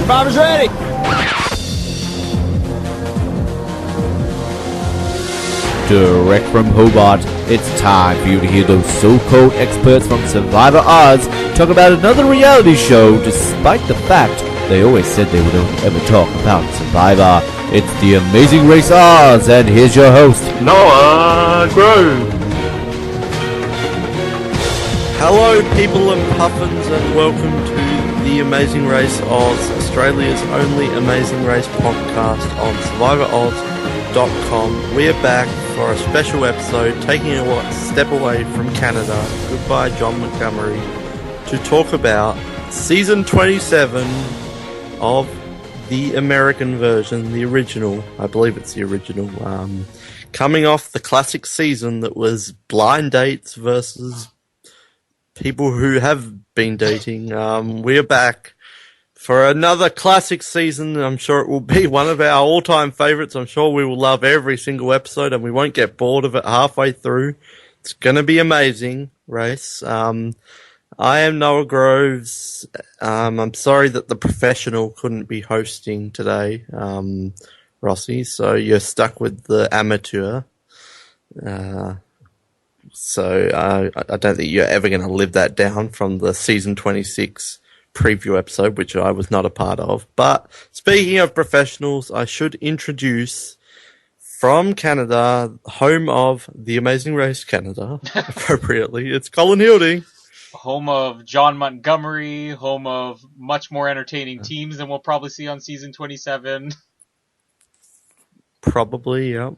Survivor's ready! Direct from Hobart, it's time for you to hear those so-called experts from Survivor Oz talk about another reality show, despite the fact they always said they would only ever talk about Survivor. It's The Amazing Race Oz, and here's your host, Noah Grove. Hello, people and puffins, and welcome to The Amazing Race Oz, Australia's only Amazing Race podcast on SurvivorOz.com. We're back for a special episode, taking a step away from Canada. Goodbye, John Montgomery, to talk about season 27 of the American version, the original. I believe it's the original. Coming off the classic season that was blind dates versus people who have been dating. We're back for another classic season. I'm sure it will be one of our all-time favorites. I'm sure we will love every single episode and we won't get bored of it halfway through. It's going to be amazing race. I am Noah Groves. I'm sorry that the professional couldn't be hosting today, Rossi, so you're stuck with the amateur. So I don't think you're ever going to live that down from the season 26 preview episode, which I was not a part of. But speaking of professionals, I should introduce from Canada, home of The Amazing Race Canada, appropriately, it's Colin Hilding. Home of John Montgomery, home of much more entertaining teams than we'll probably see on season 27. Probably, yeah.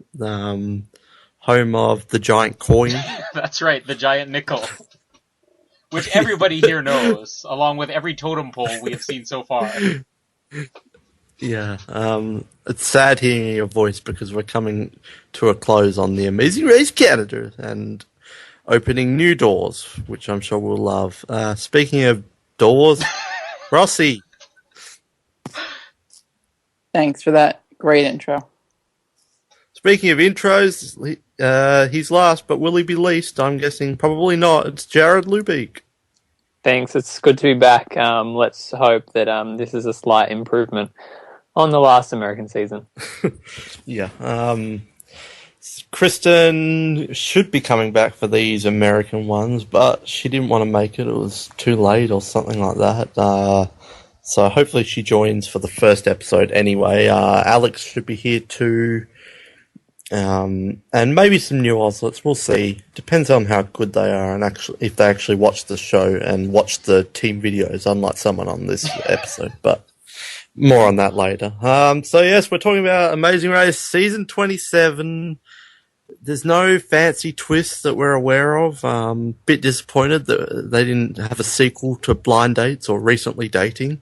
Home of the giant coin. That's right, the giant nickel. Which everybody here knows, along with every totem pole we have seen so far. Yeah, it's sad hearing your voice because we're coming to a close on The Amazing Race Canada and opening new doors, which I'm sure we'll love. Speaking of doors, Rossi. Thanks for that great intro. Speaking of intros, he's last, but will he be least? I'm guessing probably not. It's Jared Lubeek. Thanks. It's good to be back. Let's hope that this is a slight improvement on the last American season. Yeah. Kristen should be coming back for these American ones, but she didn't want to make it. It was too late or something like that. So hopefully she joins for the first episode anyway. Alex should be here too. And maybe some new Ozlets. We'll see. Depends on how good they are and actually if they actually watch the show and watch the team videos, unlike someone on this episode. But more on that later. So yes, we're talking about Amazing Race season 27. There's no fancy twists that we're aware of. Bit disappointed that they didn't have a sequel to Blind Dates or Recently Dating.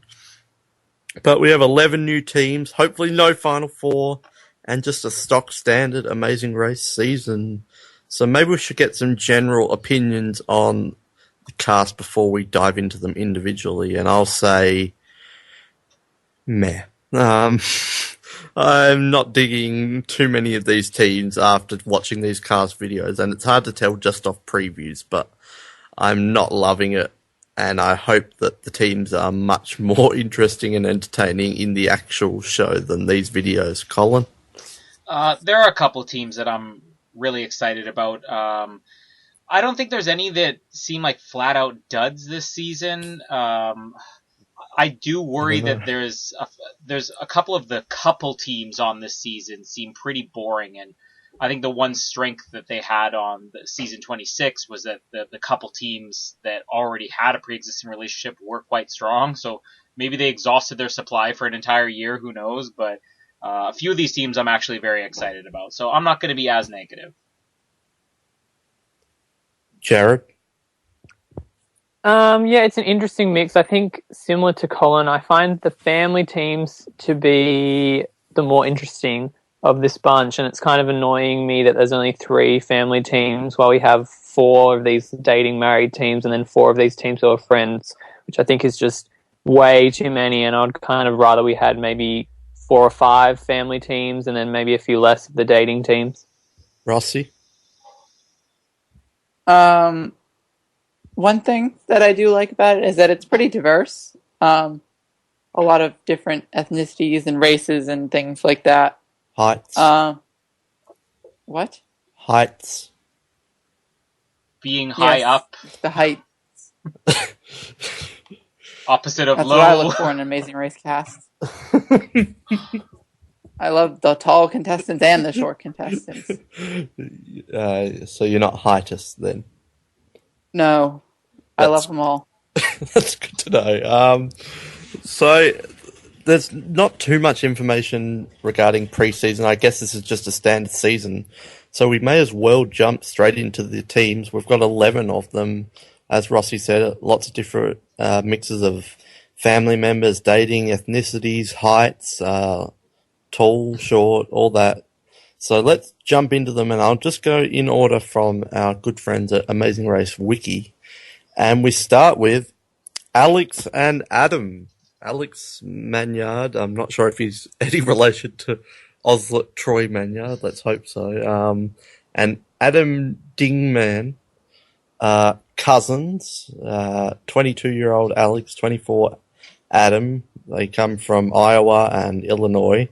But we have 11 new teams. Hopefully no Final Four. And just a stock standard Amazing Race season. So maybe we should get some general opinions on the cast before we dive into them individually. And I'll say, meh. I'm not digging too many of these teams after watching these cast videos. And it's hard to tell just off previews, but I'm not loving it. And I hope that the teams are much more interesting and entertaining in the actual show than these videos. Colin? There are a couple teams that I'm really excited about. I don't think there's any that seem like flat-out duds this season. I do worry that there's a couple of the couple teams on this season seem pretty boring, and I think the one strength that they had on the season 26 was that the couple teams that already had a pre-existing relationship were quite strong, so maybe they exhausted their supply for an entire year, who knows, but a few of these teams I'm actually very excited about, so I'm not going to be as negative. Jared? Yeah, it's an interesting mix. I think similar to Colin, I find the family teams to be the more interesting of this bunch, and it's kind of annoying me that there's only 3 family teams while we have 4 of these dating married teams and then 4 of these teams who are friends, which I think is just way too many, and I'd kind of rather we had maybe 4 or 5 family teams and then maybe a few less of the dating teams. Rossi? One thing that I do like about it is that it's pretty diverse. a lot of different ethnicities and races and things like that. Heights. What? Heights. Being high Yes, up, the height. opposite of That's low. what I look for in an Amazing Race cast. I love the tall contestants and the short contestants. So you're not heightist then. No, I That's- love them all. That's good to know. So there's not too much information regarding preseason. I guess this is just a standard season. So we may as well jump straight into the teams. We've got 11 of them. As Rossi said, lots of different mixes of family members, dating, ethnicities, heights, tall, short, all that. So let's jump into them, and I'll just go in order from our good friends at Amazing Race Wiki. And we start with Alex and Adam. Alex Magnard, I'm not sure if he's any relation to Oslet Troy Magnard, let's hope so. And Adam Dingman, cousins, 22-year-old Alex, 24 Adam. They come from Iowa and Illinois.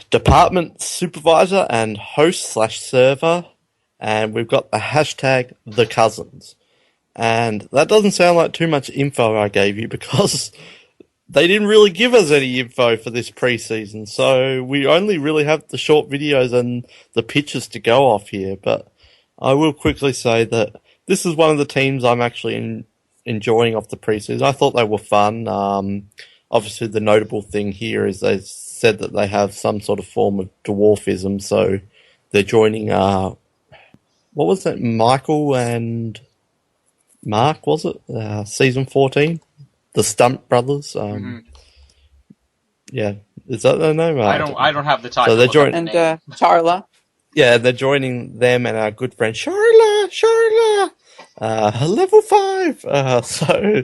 Department supervisor and host/server, and we've got the hashtag the cousins. And that doesn't sound like too much info I gave you because they didn't really give us any info for this preseason. So we only really have the short videos and the pictures to go off here. But I will quickly say that this is one of the teams I'm actually enjoying off the preseason. I thought they were fun. Obviously, the notable thing here is they said that they have some sort of form of dwarfism. So they're joining, what was that, Michael and Mark, was it? Season 14? The Stunt Brothers. Yeah. Is that their name? I don't have the time. So they're joining. And Charla. Yeah, they're joining them and our good friend Charla, level 5. So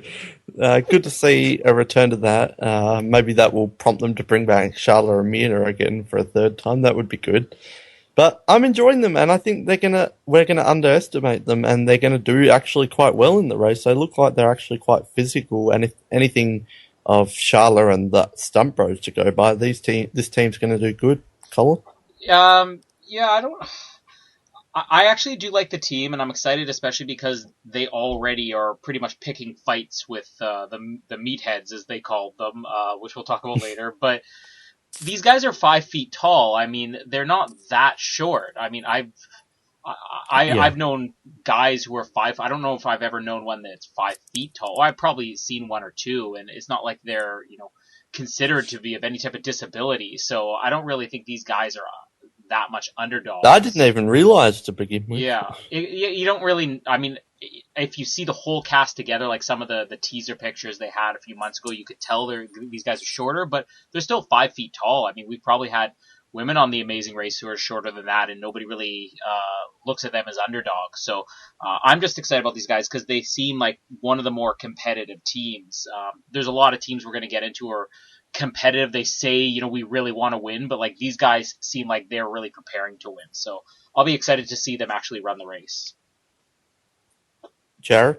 good to see a return to that. Maybe that will prompt them to bring back Charla and Mina again for a third time. That would be good. But I'm enjoying them, and I think we're gonna underestimate them, and they're gonna do actually quite well in the race. They look like they're actually quite physical, and if anything of Charla and the Stunt Bros to go by, this team's gonna do good. Colin? Yeah, I actually do like the team, and I'm excited, especially because they already are pretty much picking fights with the meatheads, as they call them, which we'll talk about later. But these guys are 5 feet tall. I mean, they're not that short. I mean, I've known guys who are 5. I don't know if I've ever known one that's 5 feet tall. I've probably seen one or two, and it's not like they're considered to be of any type of disability. So I don't really think these guys are that much underdogs. I didn't even realize to begin with. Yeah, you don't really. I mean, if you see the whole cast together, like some of the teaser pictures they had a few months ago, you could tell these guys are shorter, but they're still 5 feet tall. I mean, we've probably had women on the Amazing Race who are shorter than that, and nobody really looks at them as underdogs. So I'm just excited about these guys because they seem like one of the more competitive teams. There's a lot of teams we're going to get into are competitive. They say, we really want to win, but like these guys seem like they're really preparing to win. So I'll be excited to see them actually run the race. Jared?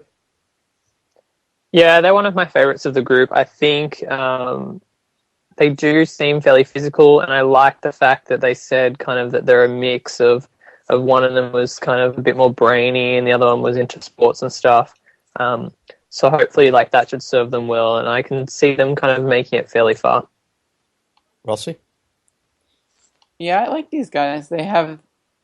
Yeah, they're one of my favorites of the group. I think they do seem fairly physical, and I like the fact that they said kind of that they're a mix of one of them was kind of a bit more brainy and the other one was into sports and stuff. So hopefully like that should serve them well, and I can see them kind of making it fairly far. Rossi? Yeah, I like these guys. They have,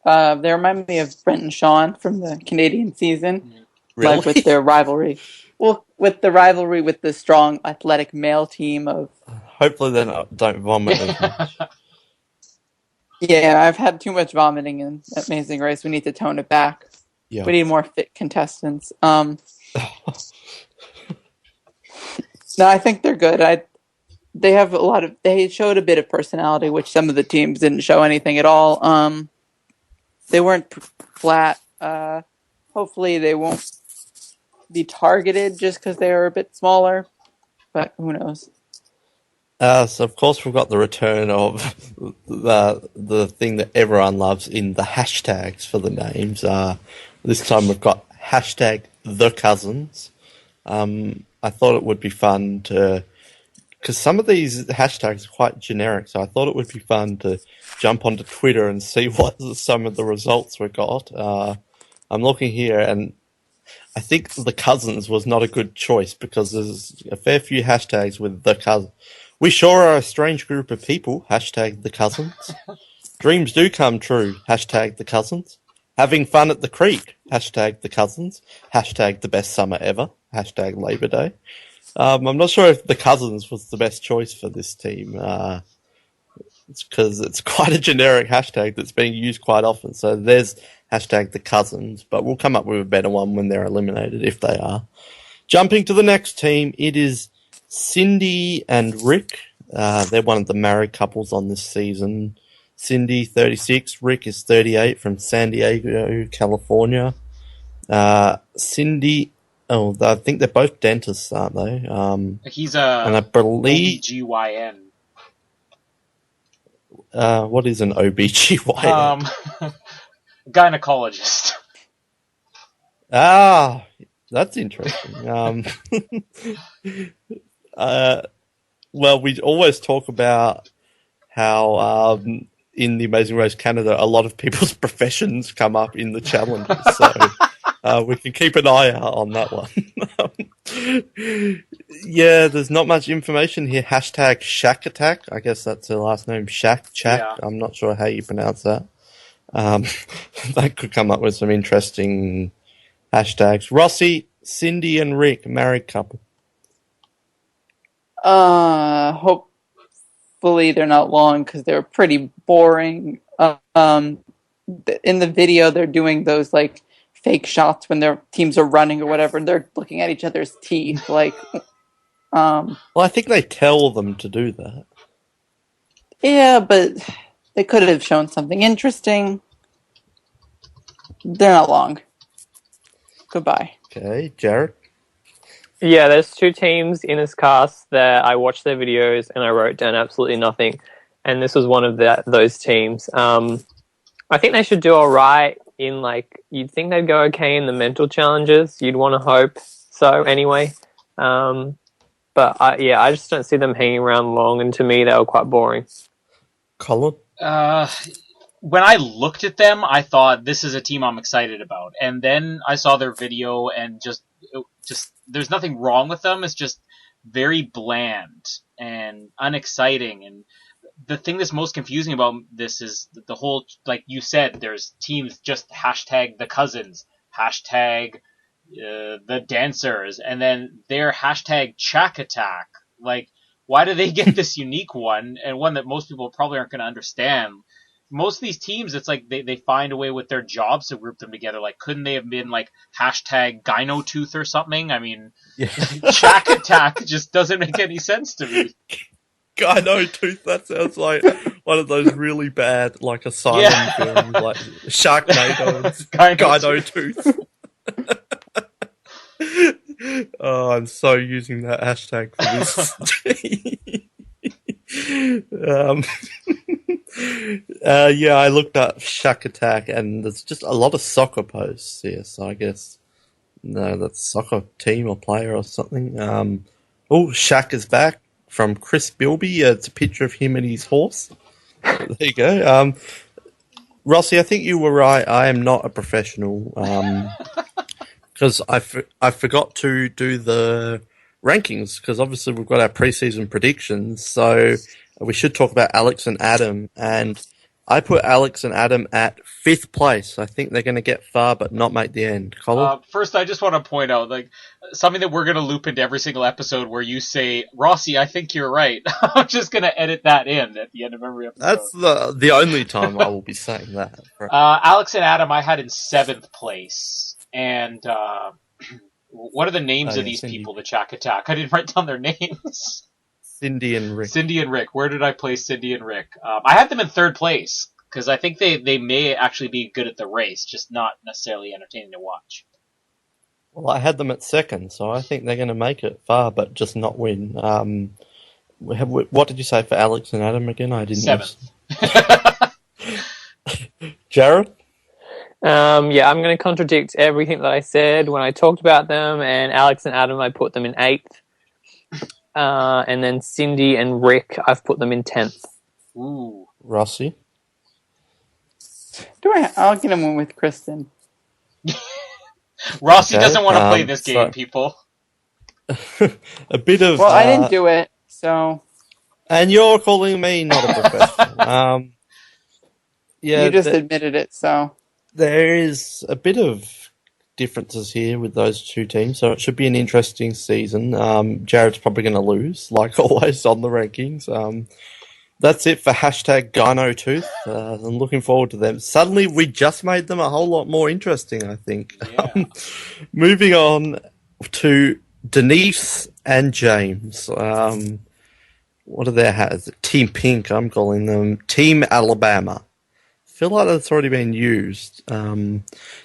they remind me of Brent and Sean from the Canadian season. Really? Like with their rivalry. Well, with the rivalry with the strong athletic male team of... Hopefully they don't vomit as much. Yeah, I've had too much vomiting in Amazing Race. We need to tone it back. Yeah. We need more fit contestants. No, I think they're good. They have they showed a bit of personality, which some of the teams didn't show anything at all. They weren't flat. Hopefully they won't be targeted just because they are a bit smaller, but who knows? So of course we've got the return of the thing that everyone loves in the hashtags for the names. This time we've got hashtag the cousins. I thought it would be fun to because some of these hashtags are quite generic, so I thought it would be fun to jump onto Twitter and see what some of the results we got. I'm looking here, and I think the cousins was not a good choice because there's a fair few hashtags with the cousin. We sure are a strange group of people. Hashtag the cousins. Dreams do come true. Hashtag the cousins. Having fun at the creek. Hashtag the cousins. Hashtag the best summer ever. Hashtag Labor Day. I'm not sure if the cousins was the best choice for this team. It's because it's quite a generic hashtag that's being used quite often. So there's hashtag the cousins, but we'll come up with a better one when they're eliminated, if they are. Jumping to the next team, it is Cindy and Rick. They're one of the married couples on this season. Cindy, 36. Rick is 38 from San Diego, California. Cindy, I think they're both dentists, aren't they? He's a and I believe OBGYN. What is an OBGYN? Gynecologist. Ah, that's interesting. Well, we always talk about how in the Amazing Race Canada, a lot of people's professions come up in the challenges, so we can keep an eye out on that one. Yeah, there's not much information here. Hashtag Shack Attack. I guess that's her last name, Shack. Yeah. I'm not sure how you pronounce that. That could come up with some interesting hashtags. Rossi, Cindy and Rick, married couple. Hopefully they're not long because they're pretty boring. In the video, they're doing those like fake shots when their teams are running or whatever, and they're looking at each other's teeth. Like, Well, I think they tell them to do that. yeah, but they could have shown something interesting. They're not long. Goodbye. Okay, Jared. Yeah, there's two teams in this cast that I watched their videos and I wrote down absolutely nothing. And this was one of those teams. I think they should do all right in, like, you'd think they'd go okay in the mental challenges. You'd want to hope so anyway. But I just don't see them hanging around long. And to me, they were quite boring. Colin? When I looked at them, I thought this is a team I'm excited about. And then I saw their video and just there's nothing wrong with them. It's just very bland and unexciting. And the thing that's most confusing about this is the whole, like you said, there's teams just hashtag the cousins, hashtag the dancers, and then their hashtag Shack Attack. Like, why do they get this unique one and one that most people probably aren't going to understand? Most of these teams, it's like they find a way with their jobs to group them together. Like, couldn't they have been like hashtag Gyno Tooth or something? I mean, Yeah. Shack Attack just doesn't make any sense to me. Gyno Tooth, that sounds like one of those really bad, like, asylum films, like Sharknado. Gyno Tooth. Oh, I'm so using that hashtag for this. Yeah, I looked up Shack Attack, and there's just a lot of soccer posts here, so I guess that's soccer team or player or something. Shaq is back from Chris Bilby. It's a picture of him and his horse. There you go. Rossi, I think you were right. I am not a professional because I forgot to do the rankings because obviously we've got our preseason predictions. So we should talk about Alex and Adam. And I put Alex and Adam at 5th place. I think they're going to get far but not make the end. Colin? First, I just want to point out, like, something that we're going to loop into every single episode where you say, Rossi, I think you're right. I'm just going to edit that in at the end of every episode. That's the only time I will be saying that. Alex and Adam I had in 7th place. And what are the names of these people, the Shack Attack? I didn't write down their names. Cindy and Rick. Cindy and Rick. Where did I place Cindy and Rick? I had them in 3rd place because I think they may actually be good at the race, just not necessarily entertaining to watch. Well, I had them at 2nd, so I think they're going to make it far, but just not win. What did you say for Alex and Adam again? I didn't. 7th. Jared? I'm going to contradict everything that I said when I talked about them, and Alex and Adam, I put them in 8th. and then Cindy and Rick, I've put them in 10th. Ooh. Rossi. I'll get him one with Kristen. Rossi Okay, doesn't want to play this game, so- people. A bit of. Well, I didn't do it, so And you're calling me not a professional. Yeah, you just admitted it. So there is a bit of differences here with those two teams, so it should be an interesting season. Jared's probably going to lose, like always on the rankings. That's it for hashtag GynoTooth. I'm looking forward to them. Suddenly, we just made them a whole lot more interesting, I think. Yeah. Moving on to Denise and James. What are their hats? Team Pink, I'm calling them. Team Alabama. Feel like that's already been used.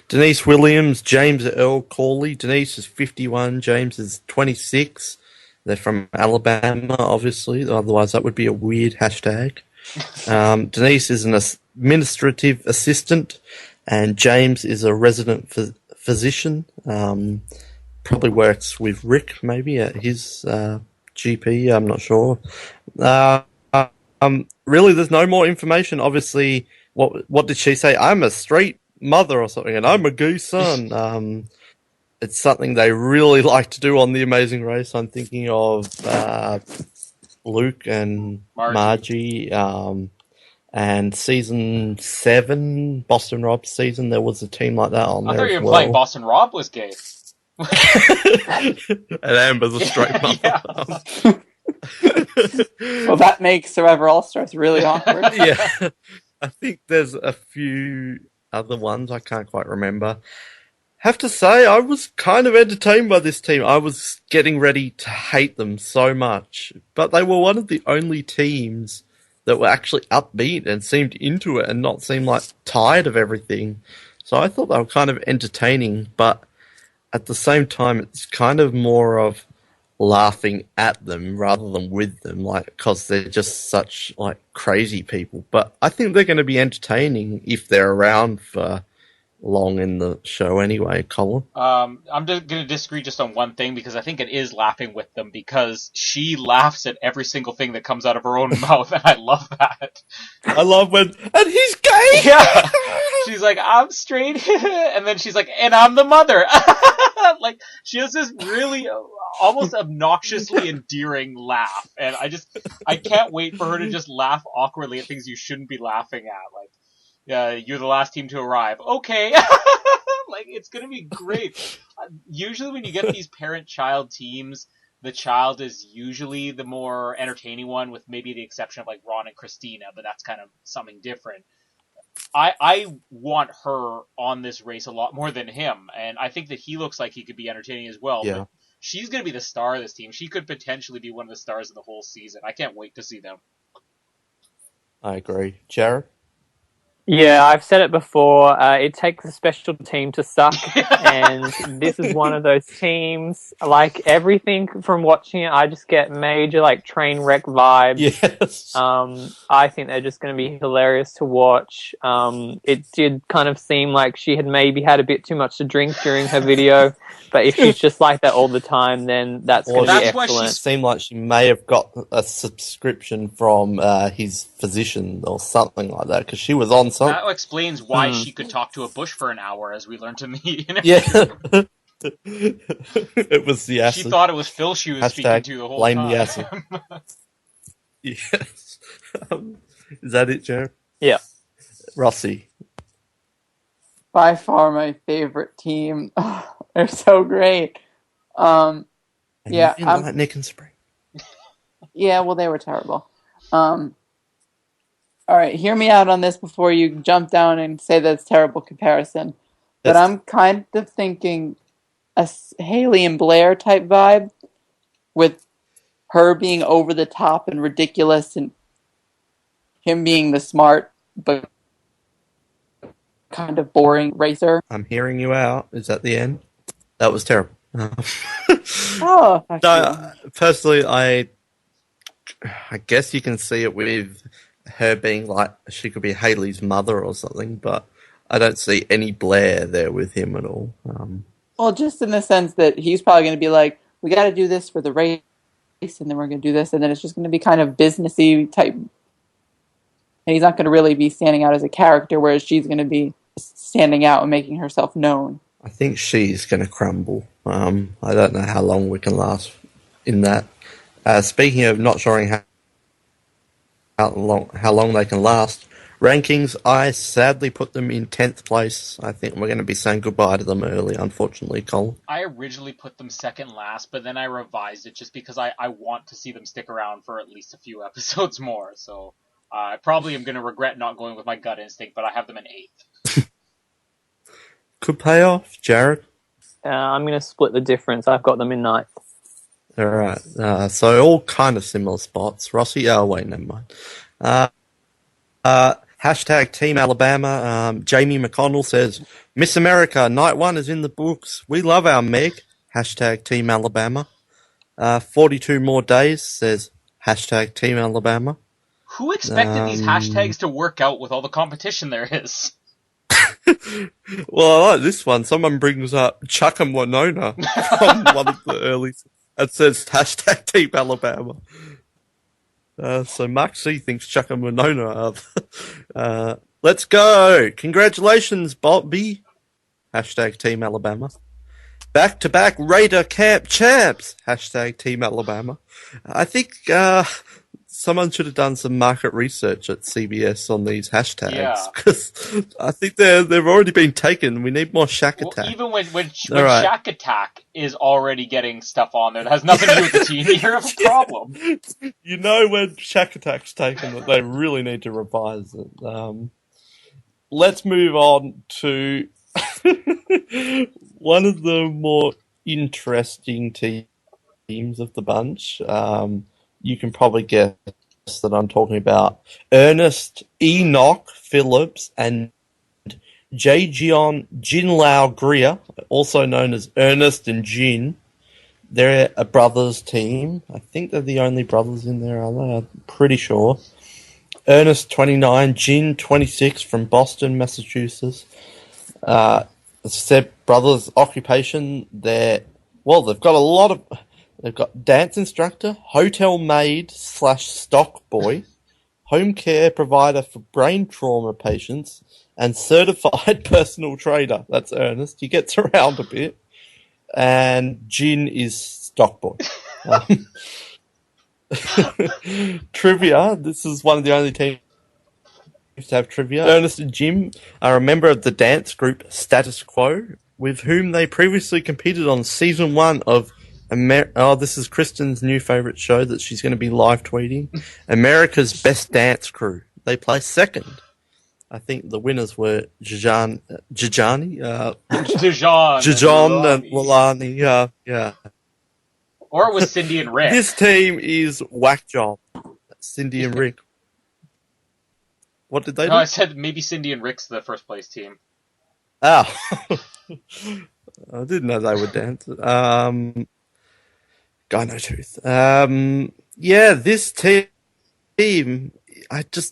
Denise Williams, James Earl Corley. Denise is 51, James is 26. They're from Alabama, obviously. Otherwise, that would be a weird hashtag. Denise is an administrative assistant, and James is a resident physician. Probably works with Rick, maybe, at his GP. I'm not sure. Really, there's no more information. Obviously, what did she say? I'm a straight mother or something, and I'm a gay son. It's something they really like to do on The Amazing Race. I'm thinking of Luke and Margie. And season 7, Boston Rob's season, there was a team like that on there. I thought you as were implying Boston Rob was gay. And Amber's a straight mother. well, that makes Survivor All Stars really awkward. Yeah, I think there's a few other ones I can't quite remember. Have to say, I was kind of entertained by this team. I was getting ready to hate them so much, but they were one of the only teams that were actually upbeat and seemed into it and not seem like tired of everything. So I thought they were kind of entertaining, but at the same time, it's kind of more of laughing at them rather than with them, like, because they're just such like crazy people. But I think they're going to be entertaining if they're around for long in the show anyway. Colin? I'm going to disagree just on one thing, because I think it is laughing with them, because she laughs at every single thing that comes out of her own mouth, and I love that. I love when, and he's gay! Yeah! She's like, I'm straight, and then she's like, and I'm the mother! Like, she has this really almost obnoxiously endearing laugh, and I can't wait for her to just laugh awkwardly at things you shouldn't be laughing at, like, you're the last team to arrive. Okay. Like, it's gonna be great. Usually when you get these parent-child teams, the child is usually the more entertaining one, with maybe the exception of, like, Ron and Christina, but that's kind of something different. I want her on this race a lot more than him, and I think that he looks like he could be entertaining as well. Yeah. But she's gonna be the star of this team. She could potentially be one of the stars of the whole season. I can't wait to see them. I agree. Jared? Yeah, I've said it before. It takes a special team to suck, and this is one of those teams. Like, everything from watching it, I just get major, like, train wreck vibes. Yes. I think they're just going to be hilarious to watch. It did kind of seem like she had maybe had a bit too much to drink during her video, but if she's just like that all the time, then that's going to be that's why excellent. It seemed like she may have got a subscription from his physician or something like that, because she was on something. That explains why she could talk to a bush for an hour, as we learned to meet. Yeah. It was the acid. She thought it was Phil she was speaking to the whole blame time. the acid. Yes. Is that it, Jared? Yeah. Rossi. By far my favorite team. They're so great. And Yeah, you didn't like Nick and Spring. Yeah, well, they were terrible. All right, hear me out on this before you jump down and say that's terrible comparison. But I'm kind of thinking a Haley and Blair type vibe, with her being over the top and ridiculous, and him being the smart but kind of boring racer. I'm hearing you out. Is that the end? That was terrible. Oh, No, personally, I guess you can see it with her being like, she could be Haley's mother or something, but I don't see any Blair there with him at all. well, just in the sense that he's probably going to be like, we got to do this for the race, and then we're going to do this, and then it's just going to be kind of businessy type. And he's not going to really be standing out as a character, whereas she's going to be standing out and making herself known. I think she's going to crumble. I don't know how long we can last in that. Speaking of not showing how long they can last, rankings, I sadly put them in 10th place. I think we're going to be saying goodbye to them early, unfortunately, Colin. I originally put them second last, but then I revised it just because I want to see them stick around for at least a few episodes more. So I probably am going to regret not going with my gut instinct, but I have them in 8th. Could pay off, Jared. I'm going to split the difference. I've got them in 9th. All right. So all kind of similar spots. Rossi, wait, never mind. Hashtag Team Alabama. Jamie McConnell says, Miss America, night 1 is in the books. We love our Meg. Hashtag Team Alabama. 42 more days says, hashtag Team Alabama. Who expected these hashtags to work out with all the competition there is? Well, I like this one. Someone brings up Chuck and Winona from one of the early. It says hashtag Team Alabama. So Mark C thinks Chuck and Winona are. Let's go. Congratulations, Bobby. Hashtag Team Alabama. Back-to-back Raider Camp champs. Hashtag Team Alabama. I think someone should have done some market research at CBS on these hashtags, because I think they've already been taken. We need more Shack Attack. Well, even when Shack Attack is already getting stuff on there that has nothing to do with the team, you have a problem. You know when Shack Attack's taken that they really need to revise it. Let's move on to one of the more interesting teams of the bunch. You can probably guess that I'm talking about Ernest Enoch Phillips and Jaejeon Jinlao Greer, also known as Ernest and Jin. They're a brothers team. I think they're the only brothers in there, are they? I'm pretty sure. Ernest, 29, Jin, 26, from Boston, Massachusetts. As I said, brothers' occupation, they've got a lot of... They've got dance instructor, hotel maid / stock boy, home care provider for brain trauma patients, and certified personal trainer. That's Ernest. He gets around a bit. And Jin is stock boy. Trivia. This is one of the only teams to have trivia. Ernest and Jim are a member of the dance group Status Quo, with whom they previously competed on season 1 of this is Kristen's new favourite show that she's going to be live tweeting. America's Best Dance Crew. They placed second. I think the winners were Dijon and Lalani. Yeah. Or it was Cindy and Rick. This team is whack job. Cindy and Rick. What did they do? I said maybe Cindy and Rick's the first place team. Oh. I didn't know they would dance. Guy no tooth. This team,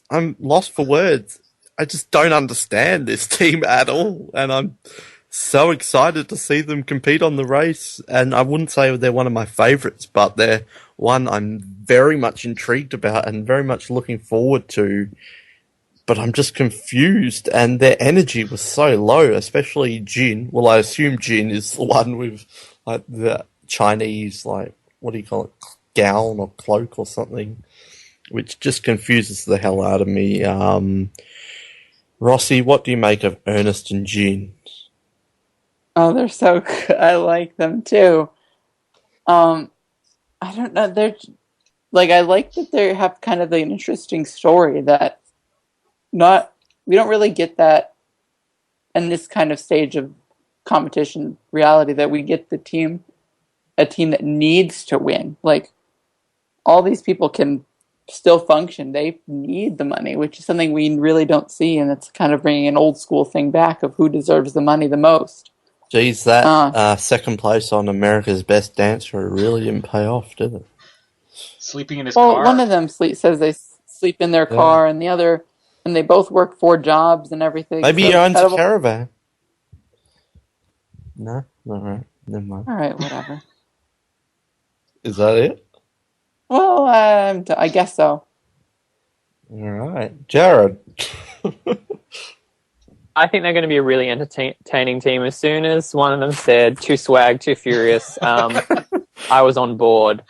I'm lost for words. I just don't understand this team at all, and I'm so excited to see them compete on the race. And I wouldn't say they're one of my favourites, but they're one I'm very much intrigued about and very much looking forward to. But I'm just confused, and their energy was so low, especially Jin. Well, I assume Jin is the one with like the Chinese, like, what do you call it, gown or cloak or something, which just confuses the hell out of me. Rossi, what do you make of Ernest and Jin? Oh, they're so good. I like them too. I don't know. They're like, I like that they have kind of an interesting story that we don't really get that in this kind of stage of competition reality, that we get a team that needs to win. Like, all these people can still function. They need the money, which is something we really don't see, and it's kind of bringing an old school thing back of who deserves the money the most. Geez, that second place on America's Best Dancer really didn't pay off, did it? Sleeping in his car. Well, one of them says they sleep in their car, and the other, and they both work 4 jobs and everything. Maybe he owns a caravan. No? Alright, never mind. Alright, whatever. Is that it? Well, I guess so. All right, Jared. I think they're going to be a really entertaining team. As soon as one of them said "too swag, too furious," I was on board.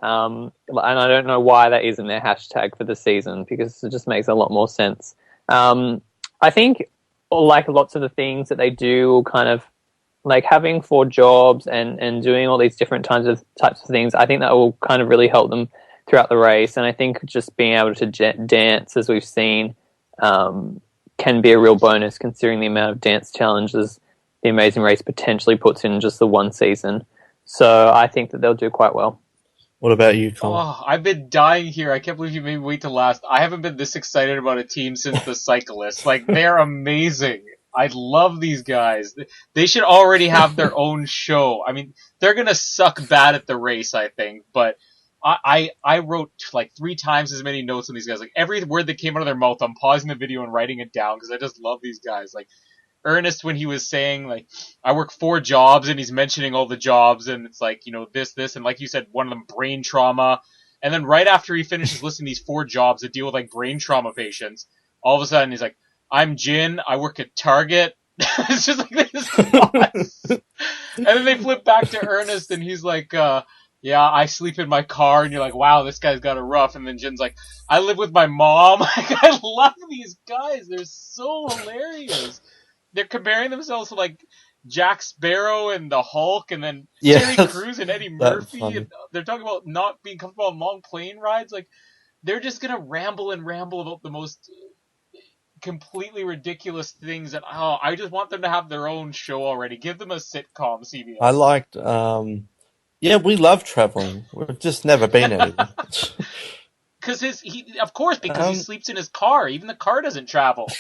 And I don't know why that isn't their hashtag for the season, because it just makes a lot more sense. I think, like lots of the things that they do, kind of like having 4 jobs and doing all these different types of things, I think that will kind of really help them throughout the race. And I think just being able to dance, as we've seen, can be a real bonus considering the amount of dance challenges the Amazing Race potentially puts in just the one season. So I think that they'll do quite well. What about you, Colin? Oh, I've been dying here. I can't believe you made me wait till last. I haven't been this excited about a team since the Cyclists. Like, they're amazing. I love these guys. They should already have their own show. I mean, they're gonna suck bad at the race, I think, but I wrote like 3 times as many notes on these guys. Like, every word that came out of their mouth, I'm pausing the video and writing it down because I just love these guys. Like, Ernest, when he was saying, like, I work 4 jobs, and he's mentioning all the jobs, and it's like, this, and like you said, one of them brain trauma. And then right after he finishes listing these 4 jobs that deal with, like, brain trauma patients, all of a sudden he's like, I'm Jin, I work at Target. It's just like this. And then they flip back to Ernest, and he's like, yeah, I sleep in my car, and you're like, wow, this guy's got it rough. And then Jin's like, I live with my mom. I love these guys. They're so hilarious. They're comparing themselves to, like, Jack Sparrow and the Hulk, and then Terry Crews and Eddie Murphy. And they're talking about not being comfortable on long plane rides. Like, they're just gonna ramble about the most completely ridiculous things. And I just want them to have their own show already. Give them a sitcom, CBS. I liked. We love traveling. We've just never been anywhere. Because he sleeps in his car. Even the car doesn't travel.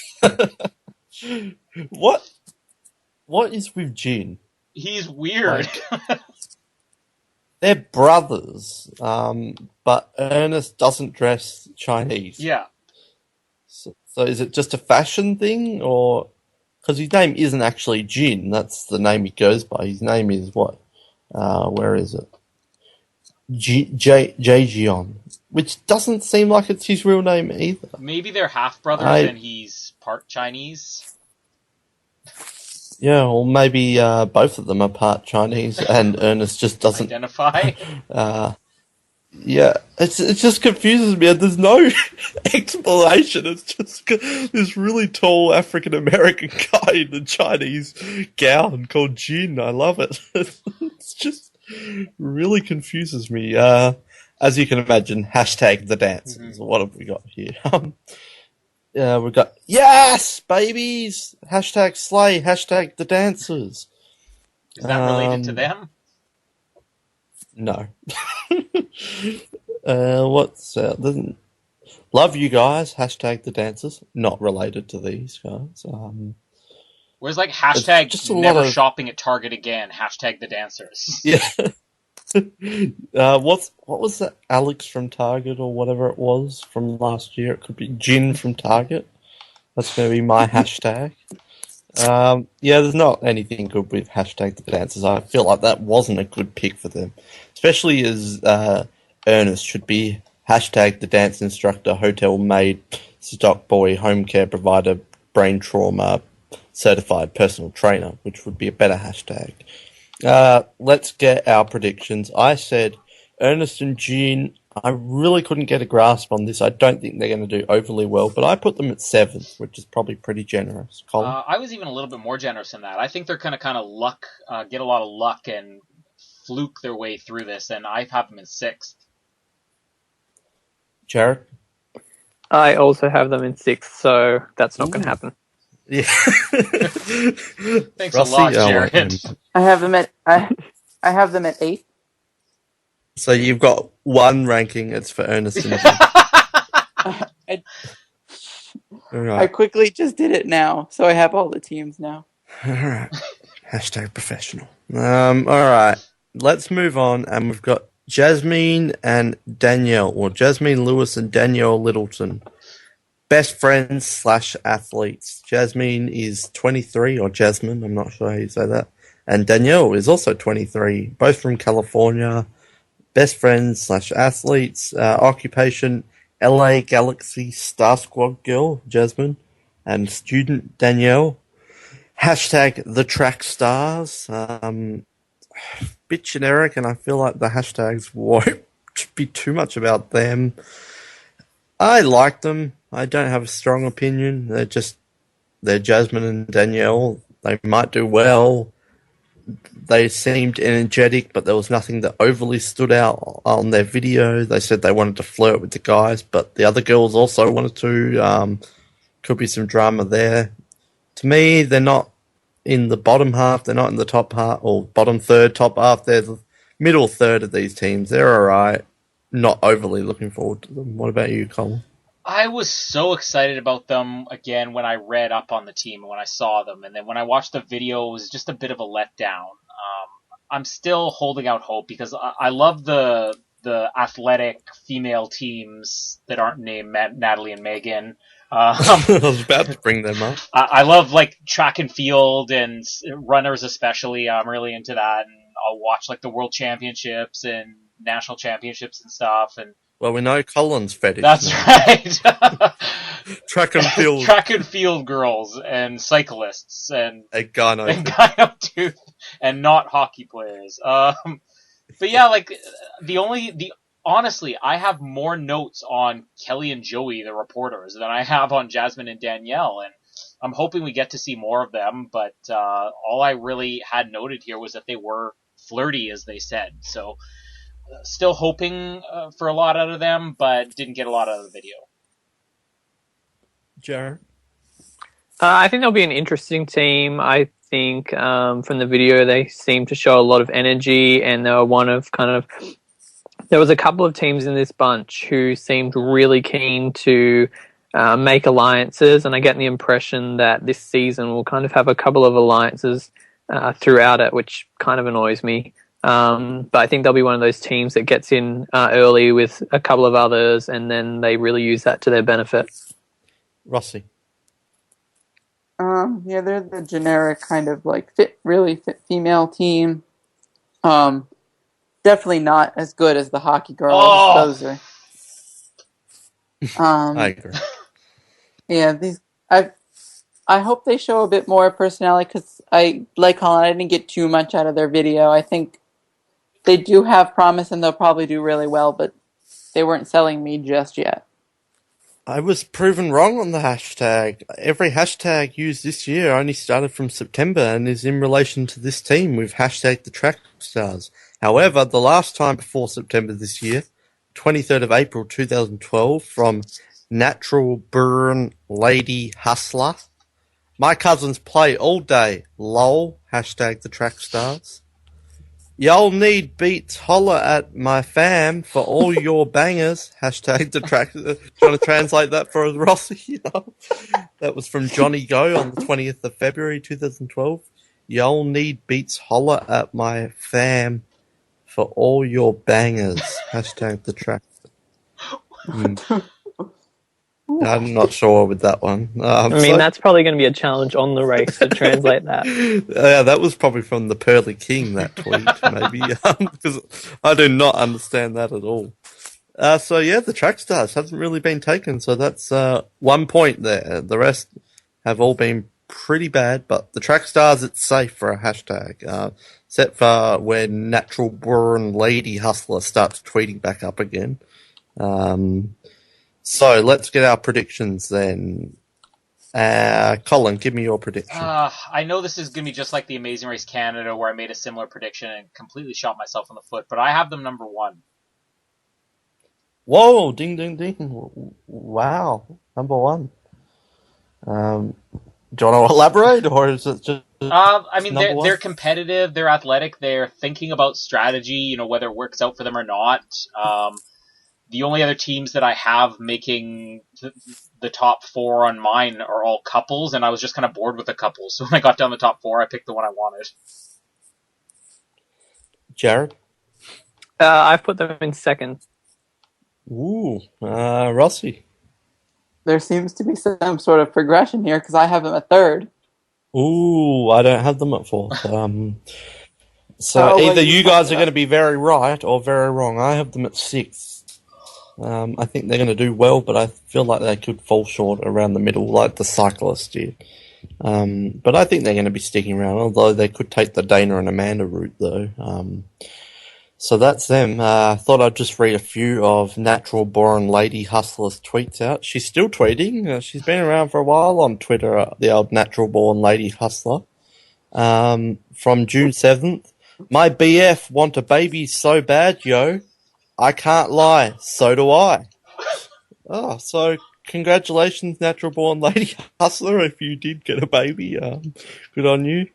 What is with Jin? He's weird. Like, they're brothers, but Ernest doesn't dress Chinese. Yeah. So is it just a fashion thing, or because his name isn't actually Jin? That's the name he goes by. His name is what? Where is it? Jaejeon, which doesn't seem like it's his real name either. Maybe they're half brothers and he's part Chinese. Yeah, or maybe both of them are part Chinese, and Ernest just doesn't identify. Yeah, it just confuses me. There's no explanation. It's just this really tall African American guy in a Chinese gown called Jin. I love it. It's just really confuses me. As you can imagine, hashtag the dancers. What have we got here? We've got, yes, babies! Hashtag slay, hashtag the dancers. Is that related to them? No. Love you guys, hashtag the dancers. Not related to these guys. Where's like hashtag just never shopping at Target again, hashtag the dancers. Yeah. What was that? Alex from Target or whatever it was from last year? It could be Jin from Target. That's going to be my hashtag. There's not anything good with hashtag the dancers. I feel like that wasn't a good pick for them, especially as Ernest should be hashtag the dance instructor, hotel maid, stock boy, home care provider, brain trauma, certified personal trainer, which would be a better hashtag. Let's get our predictions. I said Ernest and Jean. I really couldn't get a grasp on this. I don't think they're going to do overly well, but I put them at 7th, which is probably pretty generous. Colin? I was even a little bit more generous than that. I think they're going to kind of get a lot of luck and fluke their way through this, and I have them in 6th. Jared? I also have them in 6th, so that's not going to happen. Yeah. Thanks Rusty, a lot, Jared. I have them at 8th. So you've got one ranking. It's for Ernest and Right. I quickly just did it now, so I have all the teams now. All right. Hashtag professional. All right. Let's move on, and we've got Jasmine and Danielle, or Jasmine Lewis and Danielle Littleton. Best friends / athletes. Jasmine is 23, or Jasmine, I'm not sure how you say that. And Danielle is also 23, both from California. best friends / athletes, occupation, LA Galaxy Star Squad girl, Jasmine, and student Danielle. Hashtag the track stars. Bit generic, and I feel like the hashtags won't be too much about them. I like them. I don't have a strong opinion. They're Jasmine and Danielle. They might do well. They seemed energetic, but there was nothing that overly stood out on their video. They said they wanted to flirt with the guys, but the other girls also wanted to. Could be some drama there. To me, they're not in the bottom half. They're not in the top half, or bottom third, top half. They're the middle third of these teams. They're all right. Not overly looking forward to them. What about you, Colin? I was so excited about them again when I read up on the team and when I saw them, and then when I watched the video, it was just a bit of a letdown. I'm still holding out hope because I love the athletic female teams that aren't named Natalie and Megan. I was about to bring them up. I love like track and field and runners especially. I'm really into that, and I'll watch like the world championships and national championships and stuff. And Well, we know Colin's fetish. that's now. right. Track and field. Track and field girls and cyclists and Gyno. gyno tooth and not hockey players. But yeah, like honestly, I have more notes on Kelly and Joey, the reporters, than I have on Jasmine and Danielle, and I'm hoping we get to see more of them. But all I really had noted here was that they were flirty, as they said. So still hoping for a lot out of them, but didn't get a lot out of the video. Jared? I think they'll be an interesting team. I think from the video they seem to show a lot of energy, and they were one of there was a couple of teams in this bunch who seemed really keen to make alliances, and I get the impression that this season will kind of have a couple of alliances throughout it, which kind of annoys me. But I think they'll be one of those teams that gets in early with a couple of others, and then they really use that to their benefit. Rossi? Yeah, they're the generic kind of like really fit female team. Definitely not as good as the hockey girls. Oh! Those are. I agree. Yeah, I hope they show a bit more personality because like Colin, I didn't get too much out of their video. I think they do have promise and they'll probably do really well, but they weren't selling me just yet. I was proven wrong on the hashtag. Every hashtag used this year only started from September and is in relation to this team with hashtag the track stars. However, the last time before September this year, 23rd of April 2012, from Natural Burn Lady Hustler. My cousins play all day. Lol. Hashtag the track stars. Y'all need beats, holler at my fam for all your bangers. Hashtag the track. Trying to translate that for Rossi. You know? That was from Johnny Go on the 20th of February 2012. Y'all need beats, holler at my fam for all your bangers. Hashtag the track. I'm not sure with that one. That's probably going to be a challenge on the race to translate that. Yeah, that was probably from the Pearly King, that tweet, maybe, because I do not understand that at all. So yeah, the track stars hasn't really been taken, so that's 1 point there. The rest have all been pretty bad, but the track stars, it's safe for a hashtag, except for when Natural Born Lady Hustler starts tweeting back up again. So let's get our predictions then. Colin, give me your prediction. I know this is going to be just like the Amazing Race Canada, where I made a similar prediction and completely shot myself in the foot, but I have them number one. Whoa, ding, ding, ding. Wow, number one. Do you want to elaborate, or is it just... they're competitive, they're athletic, they're thinking about strategy, whether it works out for them or not. The only other teams that I have making the top four on mine are all couples, and I was just kind of bored with the couples. So when I got down the top four, I picked the one I wanted. Jared? I've put them in second. Ooh, Rossi? There seems to be some sort of progression here because I have them at third. Ooh, I don't have them at fourth. So Oh, well, either you you fucked guys it are up. going to be very right or very wrong. I have them at 6. I think they're going to do well, but I feel like they could fall short around the middle, like the cyclists did. But I think they're going to be sticking around, although they could take the Dana and Amanda route, though. So that's them. I thought I'd just read a few of Natural Born Lady Hustler's tweets out. She's still tweeting. She's been around for a while on Twitter, the old Natural Born Lady Hustler. From June 7th. My BF want a baby so bad, yo. I can't lie. So do I. Oh, so congratulations, Natural Born Lady Hustler, if you did get a baby. Good on you.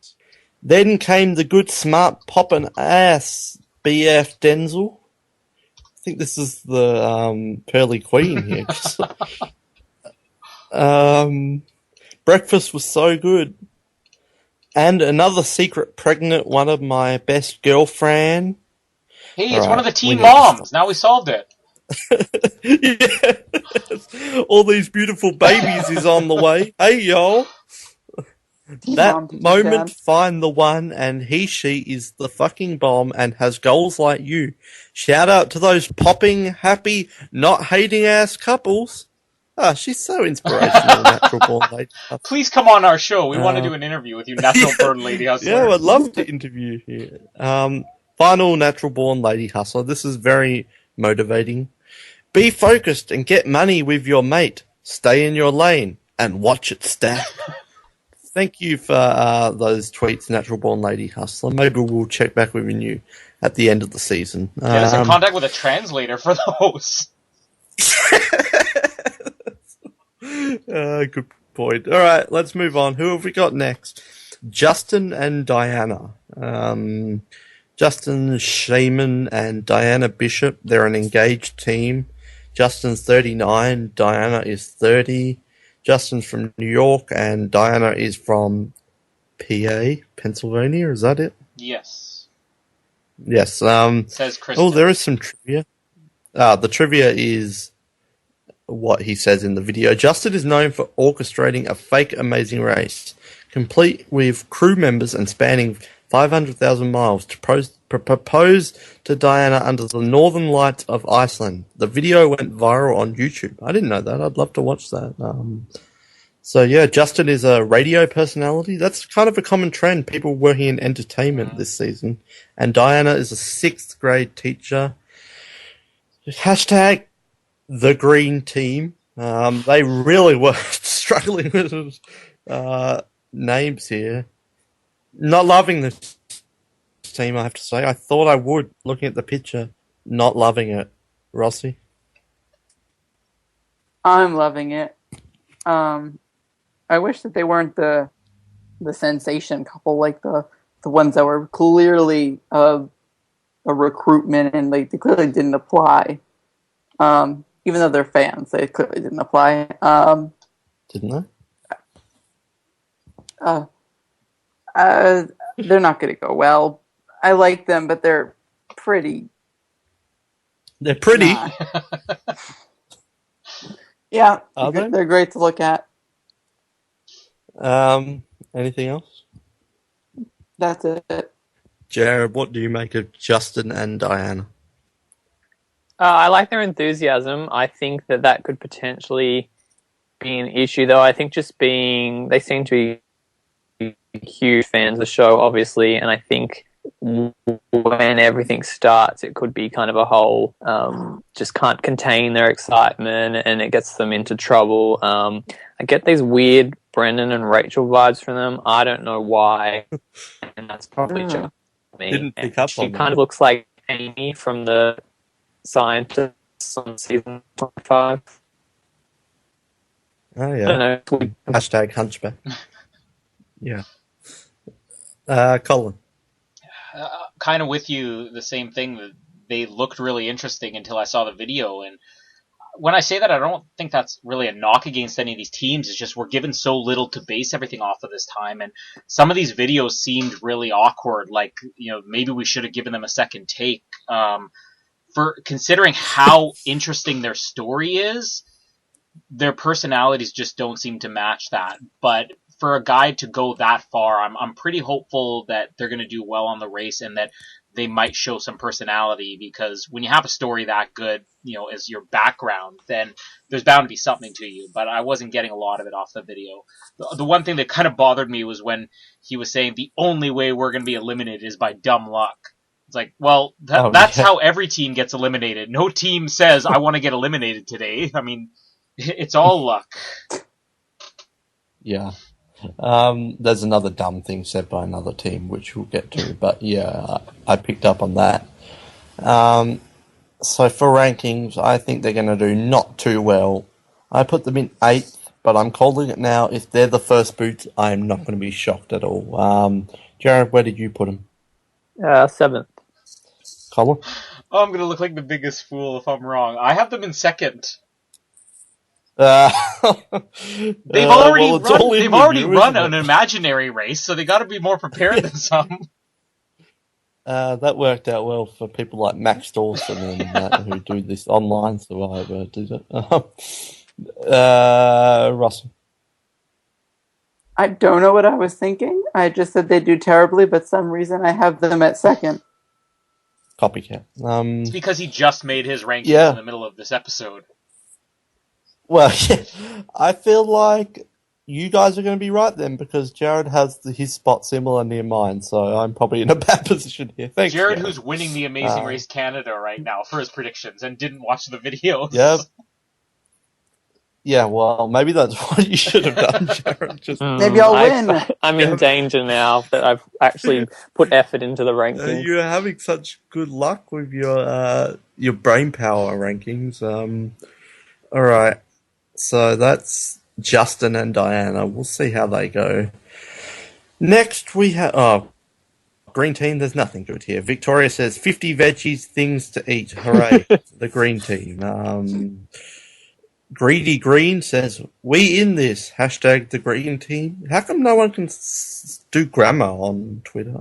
Then came the good, smart, poppin' ass BF Denzel. I think this is the Pearly Queen here. Breakfast was so good. And another secret pregnant one of my best girlfriend. Hey, All it's one of right, the we team need to stop. moms. Now we solved it. Yeah. All these beautiful babies is on the way. Hey, y'all. Team That mom, team moment, dad. find the one, and she is the fucking bomb and has goals like you. Shout out to those popping, happy, not hating ass couples. Ah, she's so inspirational, Natural Born Lady. Please come on our show. We want to Uh, do an interview with you, Natural Born Lady Hustler. Yeah, I'd love to interview you. Final Natural Born Lady Hustler. This is very motivating. Be focused and get money with your mate. Stay in your lane and watch it stack. Thank you for those tweets, Natural Born Lady Hustler. Maybe we'll check back with you at the end of the season. Get us in contact with a translator for those. Good point. All right, let's move on. Who have we got next? Justin and Diana. Justin Shaman and Diana Bishop. They're an engaged team. Justin's 39. Diana is 30. Justin's from New York and Diana is from PA, Pennsylvania. Is that it? Yes. Yes. Says Kristen. Oh, there is some trivia. The trivia is what he says in the video. Justin is known for orchestrating a fake amazing race, complete with crew members and spanning 500,000 miles to propose to Diana under the northern lights of Iceland. The video went viral on YouTube. I didn't know that. I'd love to watch that. So yeah, Justin is a radio personality. That's kind of a common trend, people working in entertainment this season. And Diana is a 6th grade teacher. Hashtag the green team. They really were struggling with names here. Not loving this team, I have to say. I thought I would, looking at the picture. Not loving it. Rossi? I'm loving it. I wish that they weren't the sensation couple, like the ones that were clearly a recruitment and they clearly didn't apply. Even though they're fans, they clearly didn't apply. Didn't They're not going to go well. I like them, but they're pretty. They're pretty. Nah. Yeah, Are they? they're great to look at. Anything else? That's it. Jared, what do you make of Justin and Diana? I like their enthusiasm. I think that could potentially be an issue, though. I think they seem to be huge fans of the show, obviously, and I think when everything starts, it could be kind of a whole just can't contain their excitement, and it gets them into trouble. I get these weird Brendan and Rachel vibes from them. I don't know why, and that's probably just me. Didn't pick up She on kind that. of looks like Amy from the Scientists on season 25. Oh, I yeah. don't know. Hashtag Hunchback. Yeah. Colin. Kind of with you, the same thing. That they looked really interesting until I saw the video. And when I say that, I don't think that's really a knock against any of these teams. It's just we're given so little to base everything off of this time. And some of these videos seemed really awkward. Like, maybe we should have given them a second take. For considering how interesting their story is, their personalities just don't seem to match that. But for a guy to go that far, I'm pretty hopeful that they're going to do well on the race and that they might show some personality, because when you have a story that good, as your background, then there's bound to be something to you. But I wasn't getting a lot of it off the video. The one thing that kind of bothered me was when he was saying the only way we're going to be eliminated is by dumb luck. It's like, well, that's how every team gets eliminated. No team says, I want to get eliminated today. I mean, it's all luck. Yeah. There's another dumb thing said by another team, which we'll get to, but yeah, I picked up on that. So for rankings, I think they're going to do not too well. I put them in 8th, but I'm calling it now. If they're the first boots, I'm not going to be shocked at all. Jared, where did you put them? 7th. Colin? Oh, I'm going to look like the biggest fool if I'm wrong. I have them in 2nd. They've already run an imaginary race, so they got to be more prepared than some. That worked out well for people like Max Dawson and who do this online Survivor. Did it? Russell. I don't know what I was thinking. I just said they do terribly, but some reason I have them at 2nd. Copycat. It's because he just made his rankings in the middle of this episode. Well, yeah, I feel like you guys are going to be right then, because Jared has his spot similar near mine, so I'm probably in a bad position here. Thanks, Jared, who's winning the Amazing Race Canada right now for his predictions and didn't watch the videos. Yeah. Yeah, well, maybe that's what you should have done, Jared. Maybe I'll win. I'm in danger now that I've actually put effort into the rankings. You're having such good luck with your brain power rankings. All right. So that's Justin and Diana. We'll see how they go. Next we have... green team, there's nothing good here. Victoria says 50 veggies, things to eat. Hooray. The green team. Greedy Green says, we in this. Hashtag the green team. How come no one can do grammar on Twitter?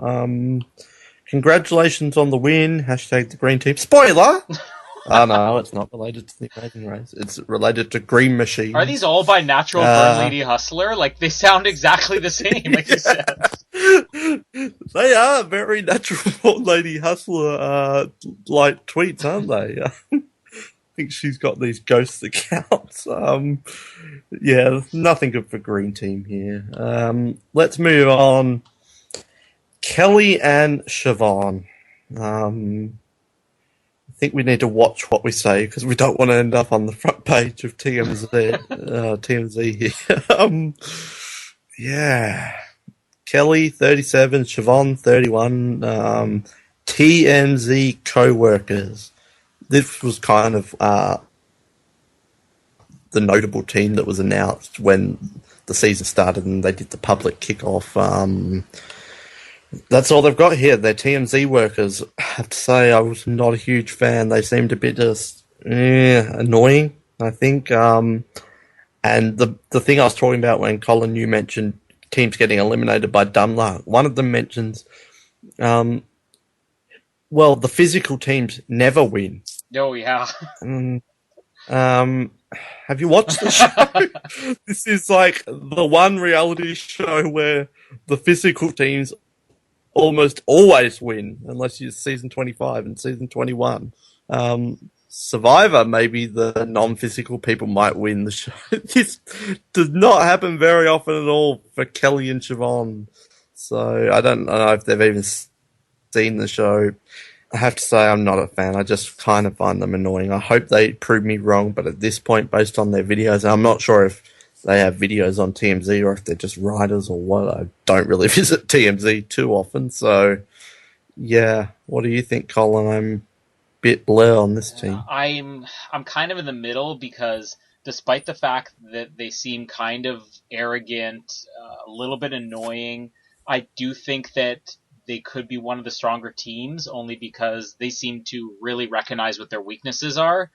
Congratulations on the win. Hashtag the green team. Spoiler! Oh, no, it's not related to the Amazing Race. It's related to Green Machine. Are these all by Natural Burn Lady Hustler? Like, they sound exactly the same, like you said. They are very Natural Born Lady Hustler like tweets, aren't they? I think she's got these ghost accounts. Yeah, nothing good for Green Team here. Let's move on. Kelly and Siobhan. I think we need to watch what we say because we don't want to end up on the front page of TMZ here. Yeah. Kelly, 37, Siobhan, 31, TMZ co-workers. This was kind of the notable team that was announced when the season started and they did the public kickoff. That's all they've got here. They're TMZ workers. I have to say, I was not a huge fan. They seemed a bit just annoying, I think. And the thing I was talking about when Colin, you mentioned teams getting eliminated by dumb luck, one of them mentions, well, the physical teams never win. Oh, yeah. Have you watched the show? This is like the one reality show where the physical teams almost always win, unless you're season 25 and season 21. Survivor, maybe the non-physical people might win the show. This does not happen very often at all for Kelly and Siobhan. So I don't know if they've even seen the show. I have to say I'm not a fan. I just kind of find them annoying. I hope they prove me wrong, but at this point, based on their videos, I'm not sure if they have videos on TMZ or if they're just writers or what. I don't really visit TMZ too often. So, yeah. What do you think, Colin? I'm a bit blur on this team. I'm kind of in the middle because despite the fact that they seem kind of arrogant, a little bit annoying, I do think that they could be one of the stronger teams only because they seem to really recognize what their weaknesses are.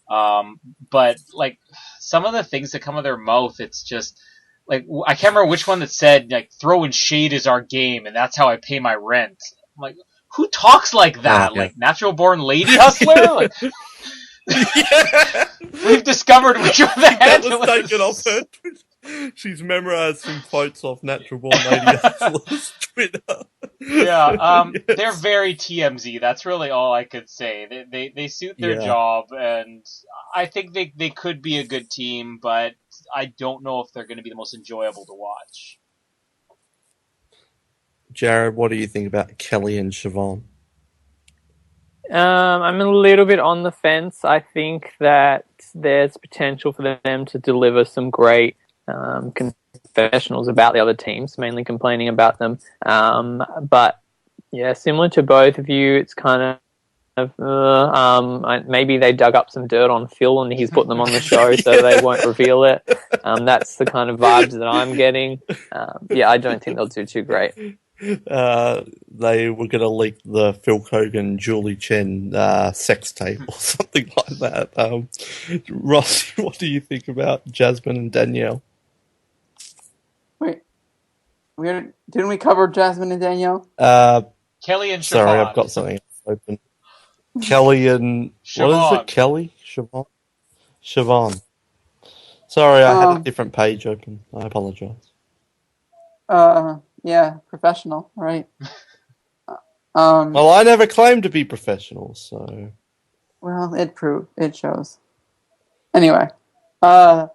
But like some of the things that come out of their mouth, it's just like, I can't remember which one that said like throwing shade is our game and that's how I pay my rent. I'm like, who talks like that? Yeah. Like Natural Born Lady Hustler? Like, Yeah. we've discovered which one the That handle was taken is. off her. She's memorized some quotes off Natural Born Radio's Twitter. Yeah, Yes. they're very TMZ. That's really all I could say. They suit their job, and I think they could be a good team, but I don't know if they're going to be the most enjoyable to watch. Jared, what do you think about Kelly and Siobhan? I'm a little bit on the fence. I think that there's potential for them to deliver some great confessionals about the other teams, mainly complaining about them. But yeah, similar to both of you, it's kind of maybe they dug up some dirt on Phil and he's put them on the show so they won't reveal it. That's the kind of vibes that I'm getting. Yeah, I don't think they'll do too great. They were going to leak the Phil Kogan, Julie Chen sex tape or something like that. Ross, what do you think about Jasmine and Danielle? Wait, didn't we cover Jasmine and Danielle? Kelly and Siobhan. Sorry, I've got something open. Kelly and... Siobhan. What is it? Kelly? Siobhan? Siobhan. Sorry, I had a different page open. I apologize. Yeah, professional, right? Well, I never claimed to be professional, so... Well, it shows. Anyway, I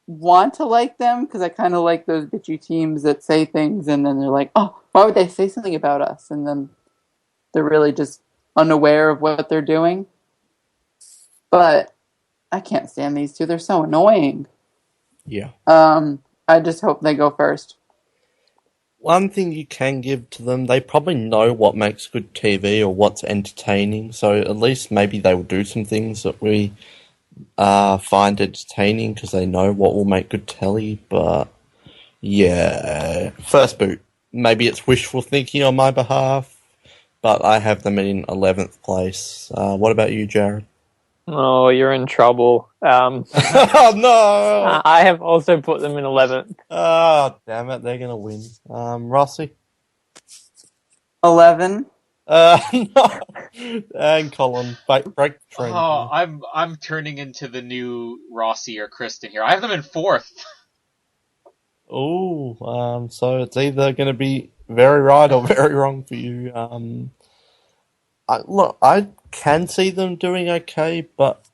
want to like them because I kind of like those bitchy teams that say things and then they're like, oh, why would they say something about us? And then they're really just unaware of what they're doing. But I can't stand these two. They're so annoying. Yeah. I just hope they go first. One thing you can give to them, they probably know what makes good TV or what's entertaining, so at least maybe they will do some things that we find entertaining because they know what will make good telly, but yeah, first boot. Maybe it's wishful thinking on my behalf, but I have them in 11th place. What about you, Jared? Oh, you're in trouble. Oh, no! I have also put them in 11th. Oh, damn it, they're going to win. Rossi? 11. No. And Colin, break the trend. Oh, I'm turning into the new Rossi or Kristen here. I have them in 4th. Oh, so it's either going to be very right or very wrong for you. I can see them doing okay, but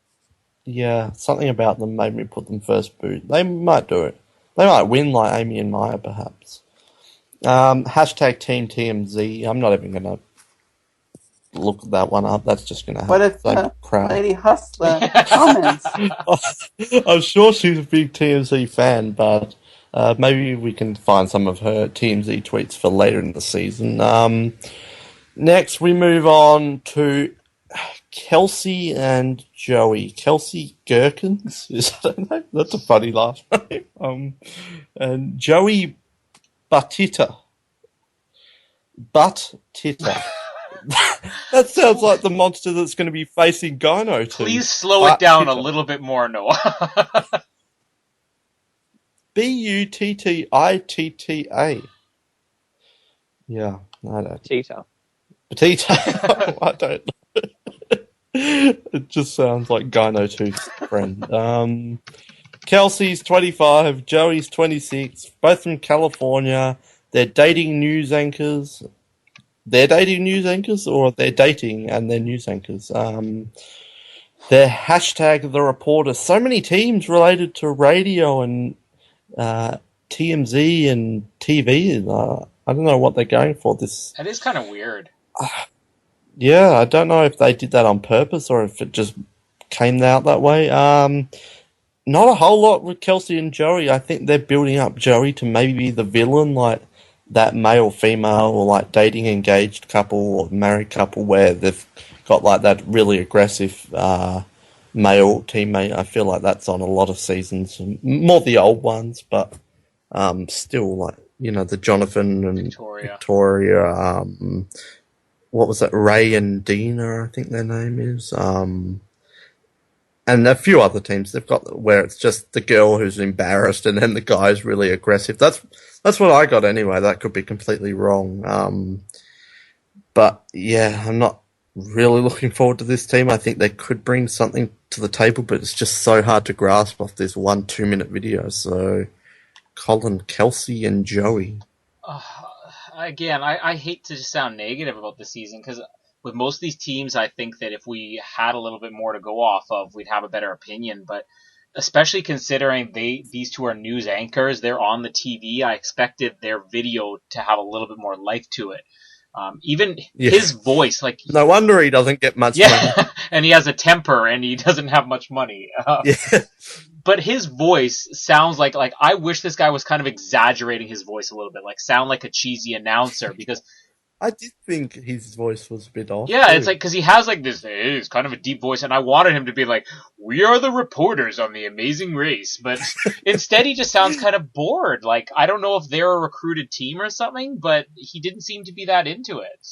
yeah, something about them made me put them first boot. They might do it. They might win like Amy and Maya, perhaps. Hashtag Team TMZ. I'm not even going to look that one up. That's just going to What have if crap. Lady Hustler comments? I'm sure she's a big TMZ fan, but maybe we can find some of her TMZ tweets for later in the season. Next, we move on to Kelsey and Joey. Kelsey Gherkins, is that her name? That's a funny last name. And Joey Buttita. Buttita. That sounds like the monster that's going to be facing Gyno too. Please slow it down a little bit more, Noah. Buttita. Yeah, I don't. Cheetah. Petita. I don't know. It just sounds like Gyno 2's friend. Kelsey's 25, Joey's 26, both from California. They're dating news anchors. They're dating news anchors, or they're dating and they're news anchors. They're hashtag the reporter. So many teams related to radio and TMZ and TV. I don't know what they're going for. That is kind of weird. Yeah, I don't know if they did that on purpose or if it just came out that way. Not a whole lot with Kelsey and Joey. I think they're building up Joey to maybe be the villain, like that male, female, or like dating engaged couple or married couple where they've got like that really aggressive male teammate. I feel like that's on a lot of seasons, more the old ones, but still like, you know, the Jonathan and Victoria, what was that, Ray and Dina, I think their name is, and a few other teams they've got where it's just the girl who's embarrassed and then the guy's really aggressive. That's what I got anyway. That could be completely wrong. But yeah, I'm not really looking forward to this team. I think they could bring something to the table, but it's just so hard to grasp off this 1 2-minute video. So, Colin, Kelsey, and Joey. Again, I hate to just sound negative about the season because with most of these teams, I think that if we had a little bit more to go off of, we'd have a better opinion. But especially considering these two are news anchors, they're on the TV. I expected their video to have a little bit more life to it. Even his voice, like no wonder he doesn't get much money. And he has a temper and he doesn't have much money. But his voice sounds like I wish this guy was kind of exaggerating his voice a little bit, like sound like a cheesy announcer because I did think his voice was a bit off. Yeah, too. it's like because he has like this, it's kind of a deep voice, and I wanted him to be like, "We are the reporters on the Amazing Race," but instead he just sounds kind of bored. Like I don't know if they're a recruited team or something, but he didn't seem to be that into it.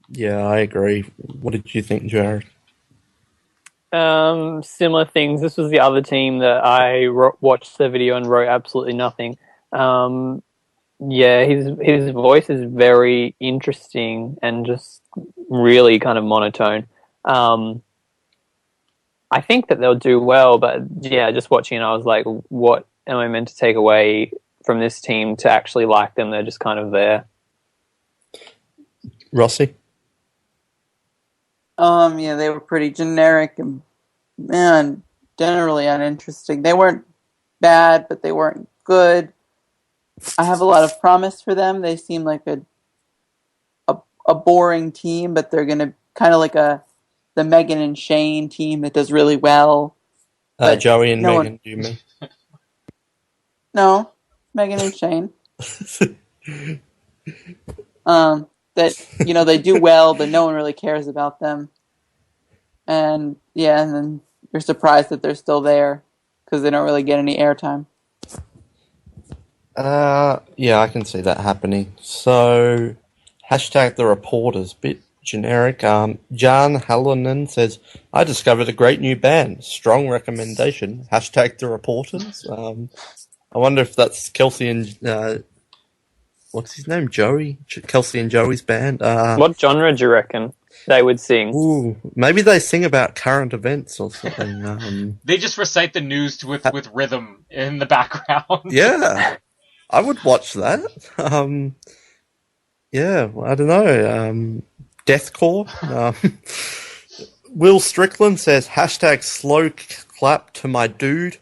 Yeah, I agree. What did you think, Jared? Similar things. This was the other team that I watched the video and wrote absolutely nothing. Yeah, his voice is very interesting and just really kind of monotone. I think that they'll do well, but yeah, just watching it, I was like, what am I meant to take away from this team to actually like them? They're just kind of there. Rossi? Yeah, they were pretty generic and generally uninteresting. They weren't bad, but they weren't good. I have a lot of promise for them. They seem like a boring team, but they're gonna kind of like the Megan and Shane team that does really well. Joey and Megan, do you mean? No, Megan and Shane. That they do well, but no one really cares about them. And then you're surprised that they're still there because they don't really get any airtime. Yeah, I can see that happening. So, hashtag the reporters, bit generic. Jan Hallinan says, I discovered a great new band. Strong recommendation. Hashtag the reporters. I wonder if that's Kelsey and, what's his name? Joey? Kelsey and Joey's band. What genre do you reckon they would sing? Ooh, maybe they sing about current events or something. They just recite the news with rhythm in the background. Yeah. I would watch that. Yeah, I don't know. Deathcore. Will Strickland says, hashtag slow clap to my dude.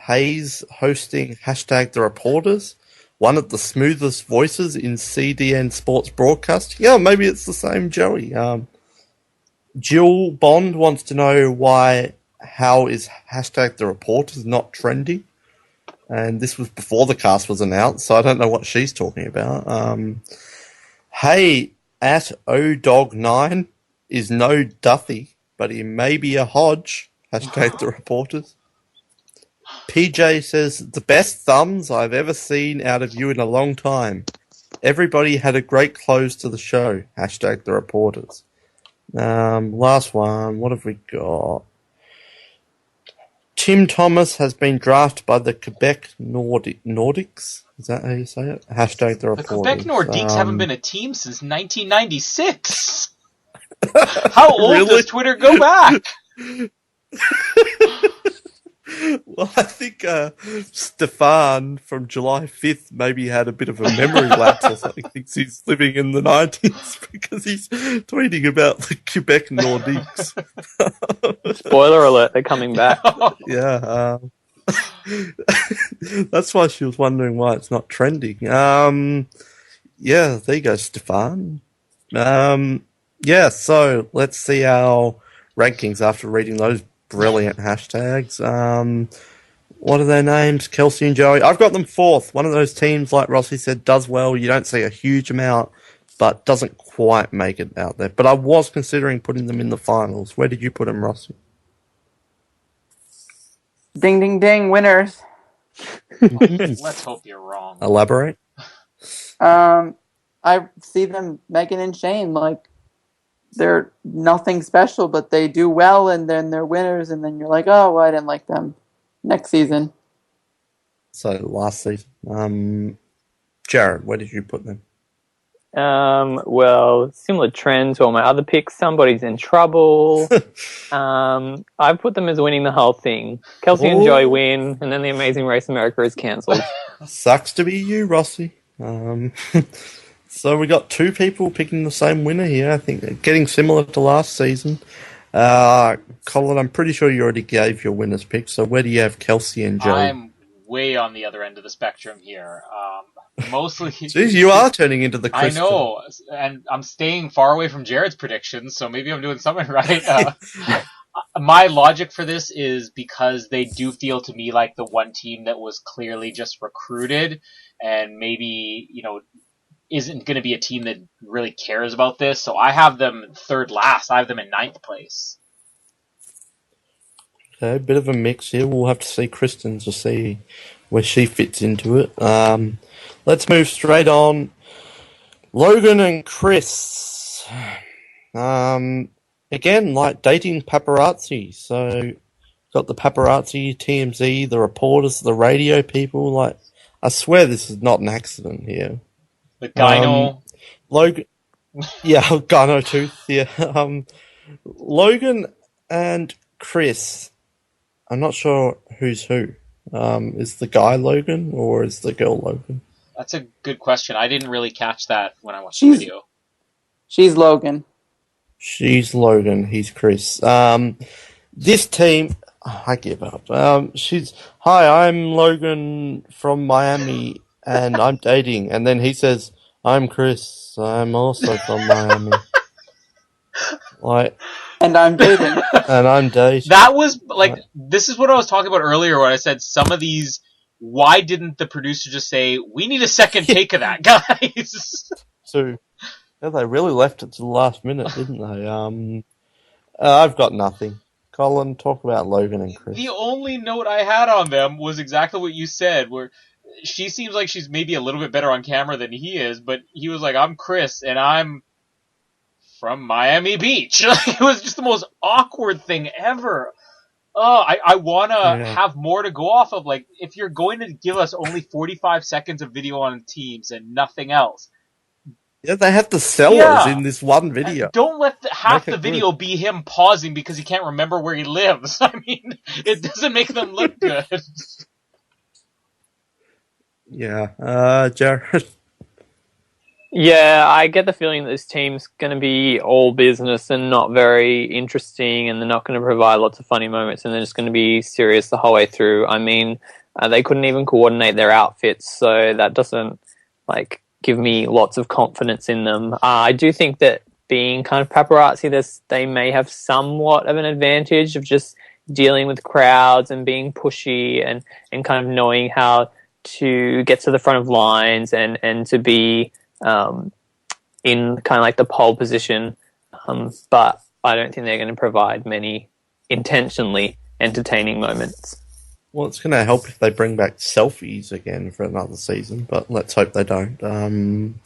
Hayes hosting hashtag the reporters. One of the smoothest voices in CDN sports broadcast. Yeah, maybe it's the same Joey. Jill Bond wants to know how is hashtag the reporters not trending? And this was before the cast was announced, so I don't know what she's talking about. Hey, at ODog9 is no Duffy, but he may be a Hodge. Hashtag the reporters. PJ says, the best thumbs I've ever seen out of you in a long time. Everybody had a great close to the show. Hashtag the reporters. Last one. What have we got? Tim Thomas has been drafted by the Quebec Nordics. Is that how you say it? Hashtag the reporters. The Quebec Nordiques haven't been a team since 1996. How old does Twitter go back? Well, I think Stefan from July 5th maybe had a bit of a memory lapse or something. Thinks he's living in the 90s because he's tweeting about the Quebec Nordiques. Spoiler alert, they're coming back. Yeah. That's why she was wondering why it's not trending. Yeah, there you go, Stefan. Yeah, so let's see our rankings after reading those brilliant hashtags. What are their names? Kelsey and Joey. I've got them fourth. One of those teams, like Rossi said, does well. You don't see a huge amount, but doesn't quite make it out there. But I was considering putting them in the finals. Where did you put them, Rossi? Ding, ding, ding, winners. Let's hope you're wrong. Elaborate. I see them, Megan and Shane, like, they're nothing special, but they do well, and then they're winners, and then you're like, oh, well, I didn't like them. Next season. So, last season. Jared, where did you put them? Well, similar trend to all my other picks. Somebody's in trouble. I put them as winning the whole thing. Kelsey and Joey win, and then the Amazing Race America is cancelled. Sucks to be you, Rossi. So we got two people picking the same winner here. I think they're getting similar to last season. Colin, I'm pretty sure you already gave your winner's pick. So where do you have Kelsey and Joey? I'm way on the other end of the spectrum here. Mostly. Jeez, you are turning into the Christian. I know, and I'm staying far away from Jared's predictions, so maybe I'm doing something right. My logic for this is because they do feel to me like the one team that was clearly just recruited and maybe, isn't going to be a team that really cares about this. So I have them third last. I have them in ninth place. Okay, a bit of a mix here. We'll have to see Kristen to see where she fits into it. Let's move straight on. Logan and Chris. Again, like dating paparazzi. So, got the paparazzi, TMZ, the reporters, the radio people. Like, I swear this is not an accident here. The gyno. Logan. Yeah, gyno tooth. Yeah. Logan and Chris. I'm not sure who's who. Is the guy Logan or is the girl Logan? That's a good question. I didn't really catch that when I watched the video. She's Logan. She's Logan. He's Chris. This team, I give up. Hi, I'm Logan from Miami, and I'm dating. And then he says, I'm Chris. I'm also from Miami. And I'm dating. And I'm dating. That was, this is what I was talking about earlier when I said some of these, why didn't the producer just say, we need a second take of that, guys? So, yeah, they really left it to the last minute, didn't they? I've got nothing. Colin, talk about Logan and Chris. The only note I had on them was exactly what you said, where she seems like she's maybe a little bit better on camera than he is, but he was like, I'm Chris, and I'm from Miami Beach. It was just the most awkward thing ever. Oh, I want to have more to go off of. Like, if you're going to give us only 45 seconds of video on teams and nothing else. Yeah, they have to sell us in this one video. Don't let half the video be him pausing because he can't remember where he lives. I mean, it doesn't make them look good. Yeah. Jared? Yeah, I get the feeling that this team's going to be all business and not very interesting, and they're not going to provide lots of funny moments, and they're just going to be serious the whole way through. I mean, they couldn't even coordinate their outfits, so that doesn't, give me lots of confidence in them. I do think that being kind of paparazzi, they may have somewhat of an advantage of just dealing with crowds and being pushy and kind of knowing how to get to the front of lines and to be in kind of the pole position, but I don't think they're going to provide many intentionally entertaining moments. Well, it's going to help if they bring back selfies again for another season, but let's hope they don't.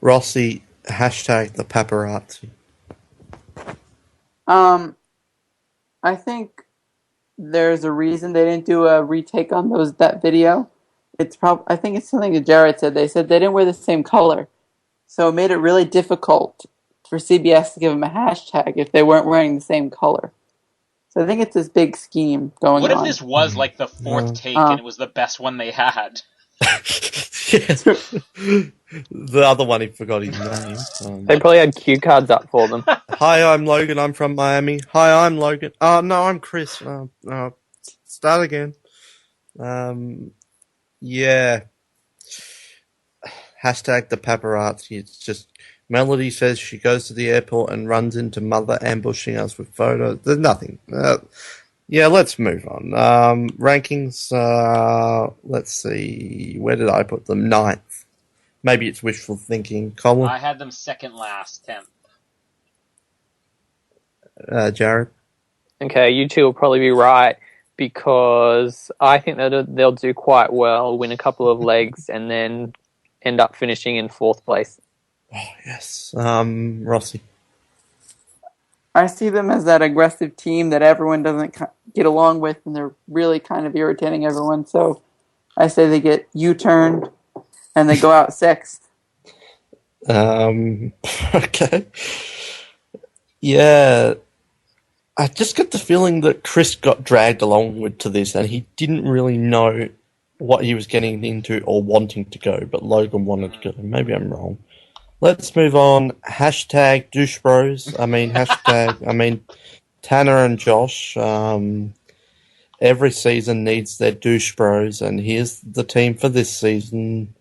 Rossi, hashtag the paparazzi. I think there's a reason they didn't do a retake on that video. I think it's something that Jared said. They said they didn't wear the same color. So it made it really difficult for CBS to give them a hashtag if they weren't wearing the same color. So I think it's this big scheme going on. What if this was the fourth take and it was the best one they had? The other one, he forgot his name. They probably had cue cards up for them. Hi, I'm Logan. I'm from Miami. Hi, I'm Logan. Oh, no, I'm Chris. Start again. Yeah. Hashtag the paparazzi. It's just Melody says she goes to the airport and runs into Mother ambushing us with photos. There's nothing. Yeah, let's move on. Rankings. Let's see. Where did I put them? 9th. Maybe it's wishful thinking. Colin? I had them second last, 10th. Jared? Okay, you two will probably be right, because I think that they'll do quite well, win a couple of legs, and then end up finishing in 4th place. Oh, yes. Rossi? I see them as that aggressive team that everyone doesn't get along with, and they're really kind of irritating everyone. So I say they get U-turned, and they go out 6th. Okay. Yeah. I just got the feeling that Chris got dragged along with to this, and he didn't really know what he was getting into or wanting to go, but Logan wanted to go. Maybe I'm wrong. Let's move on. Hashtag douche bros. Tanner and Josh. Every season needs their douche bros, and here's the team for this season.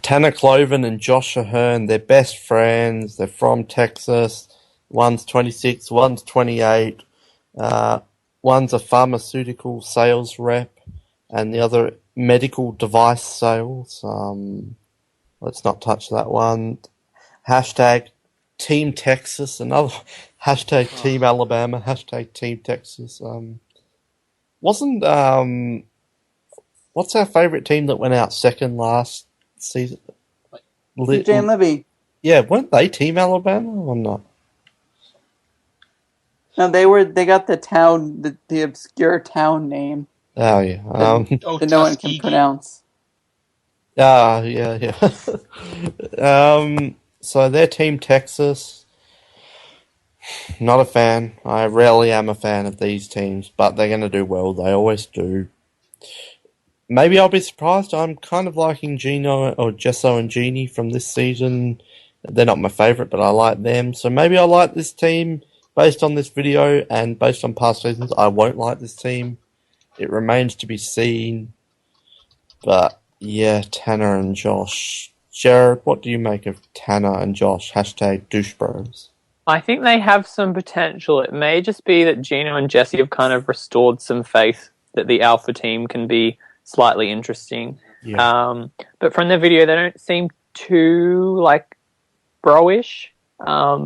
Tanner Cloven and Josh Ahern, they're best friends. They're from Texas. One's 26, one's 28. One's a pharmaceutical sales rep, and the other medical device sales. Let's not touch that one. Hashtag Team Texas. Another hashtag Team Alabama. Hashtag Team Texas. Wasn't what's our favorite team that went out second last season? TJ and Libby. Yeah, weren't they Team Alabama or not? No, they got the town, the obscure town name Oh yeah. that no one can pronounce. Yeah. So they're Team Texas. Not a fan. I rarely am a fan of these teams, but they're going to do well. They always do. Maybe I'll be surprised. I'm kind of liking Gino or Gesso and Jeannie from this season. They're not my favourite, but I like them. So maybe I like this team based on this video and based on past seasons. I won't like this team. It remains to be seen. But yeah, Tanner and Josh. Jared, what do you make of Tanner and Josh? Hashtag douche bros. I think they have some potential. It may just be that Gino and Jesse have kind of restored some faith that the alpha team can be slightly interesting. Yeah. But from the video, they don't seem too, bro-ish. I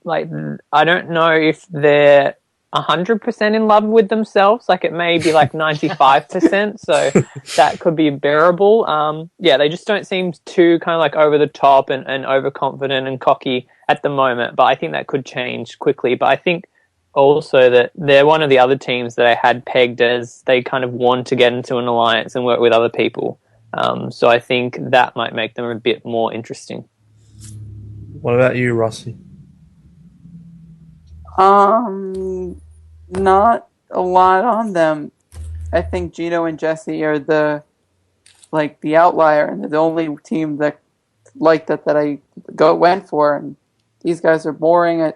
don't know if they're 100% in love with themselves. It may be 95%, so that could be bearable. They just don't seem too kind of over the top and overconfident and cocky at the moment, but I think that could change quickly. But I think also that they're one of the other teams that I had pegged as they kind of want to get into an alliance and work with other people. So I think that might make them a bit more interesting. What about you, Rossi? Not a lot on them. I think Gino and Jesse are the outlier, and they're the only team that that I went for. And these guys are boring.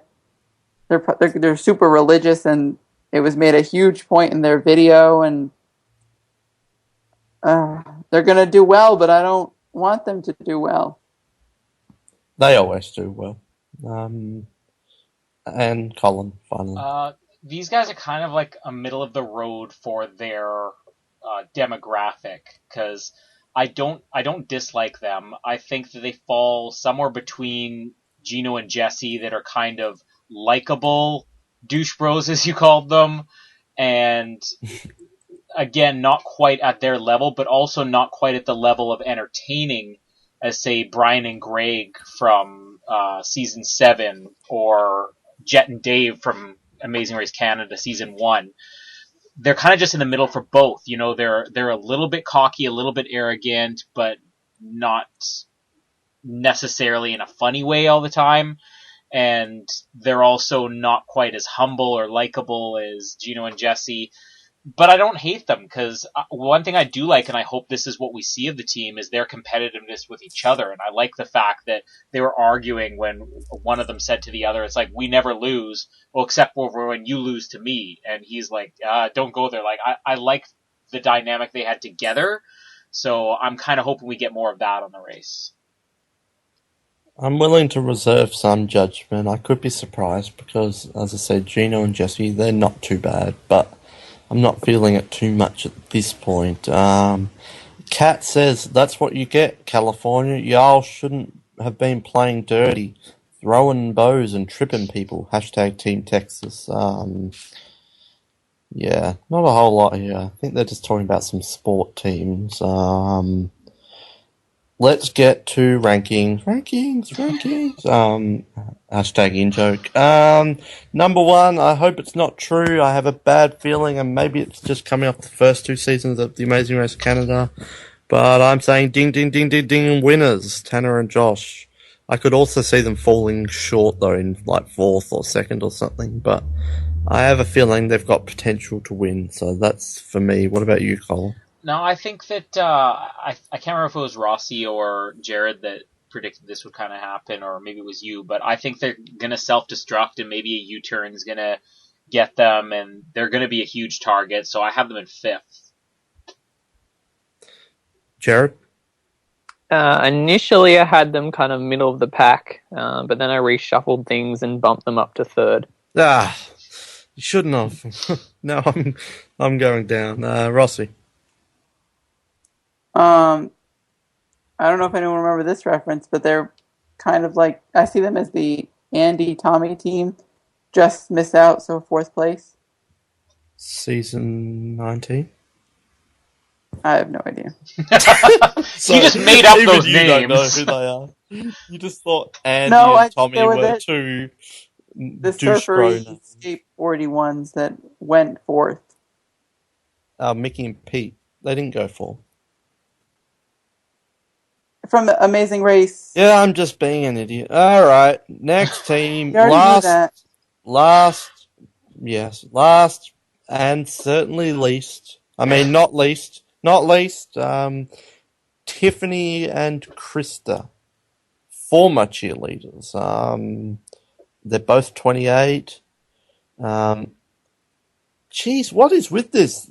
They're super religious, and it was made a huge point in their video. And they're gonna do well, but I don't want them to do well. They always do well. And Colin, finally. These guys are kind of a middle of the road for their demographic, because I don't dislike them. I think that they fall somewhere between Gino and Jesse, that are kind of likable douche bros, as you called them, and again, not quite at their level, but also not quite at the level of entertaining as, say, Brian and Greg from season 7, or Jet and Dave from Amazing Race Canada season 1. They're kind of just in the middle for both. They're a little bit cocky, a little bit arrogant, but not necessarily in a funny way all the time. And they're also not quite as humble or likable as Gino and Jesse. But I don't hate them, because one thing I do like, and I hope this is what we see of the team, is their competitiveness with each other. And I like the fact that they were arguing when one of them said to the other, it's we never lose, well, except for when you lose to me. And he's like, don't go there. I like the dynamic they had together. So I'm kind of hoping we get more of that on the race. I'm willing to reserve some judgment. I could be surprised because, as I said, Gino and Jesse, they're not too bad, but I'm not feeling it too much at this point. Kat says, that's what you get, California. Y'all shouldn't have been playing dirty, throwing bows and tripping people. Hashtag Team Texas. Yeah, not a whole lot here. I think they're just talking about some sport teams. Let's get to rankings. Hashtag in-joke. Number 1, I hope it's not true. I have a bad feeling, and maybe it's just coming off the first 2 seasons of The Amazing Race Canada. But I'm saying ding, ding, ding, ding, ding, winners, Tanner and Josh. I could also see them falling short, though, in like 4th or 2nd or something, but I have a feeling they've got potential to win, so that's for me. What about you, Colin? No, I think that I can't remember if it was Rossi or Jared that predicted this would kind of happen, or maybe it was you, but I think they're going to self-destruct and maybe a U-turn is going to get them, and they're going to be a huge target, so I have them in 5th. Jared? Initially, I had them kind of middle of the pack, but then I reshuffled things and bumped them up to 3rd. You shouldn't have. No, I'm going down. Rossi? I don't know if anyone remember this reference, but they're kind of like, I see them as the Andy Tommy team, just missed out, so 4th place. Season 19? I have no idea. So you just made up even those you names. Don't know who they are. You just thought Andy No, and Tommy were two The douche bro surfery names. skateboardy ones that went 4th. Mickey and Pete. They didn't go for. From the Amazing Race. Yeah, I'm just being an idiot. All right, next team. You already knew that. Last, and certainly least. I mean, not least. Tiffany and Krista, former cheerleaders. They're both 28. Geez, what is with this?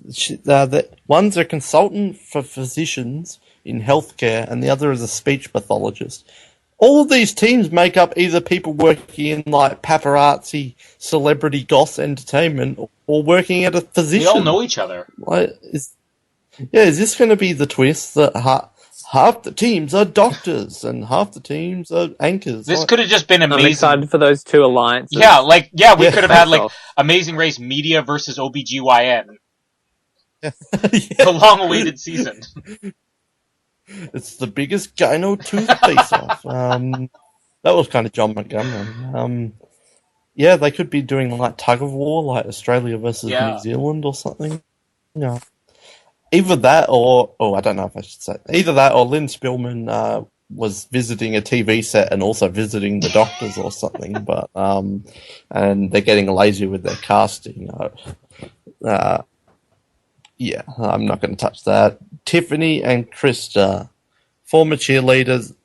One's a consultant for physicians in healthcare, and the other is a speech pathologist. All of these teams make up either people working in like paparazzi, celebrity goss entertainment, or working at a physician. They all know each other. Is this going to be the twist that half the teams are doctors and half the teams are anchors? This could have just been amazing. I'm excited for those two alliances. Yeah, we could have had like Amazing Race Media versus OBGYN. The long-awaited season. It's the biggest gyno tooth face-off. That was kind of John Montgomery. Yeah, they could be doing like tug of war, like Australia versus New Zealand or something. Yeah. Either that or... Oh, I don't know if I should say... Either that or Lynn Spillman was visiting a TV set and also visiting the doctors or something, but... and they're getting lazy with their casting. Yeah, I'm not going to touch that. Tiffany and Krista, former cheerleaders.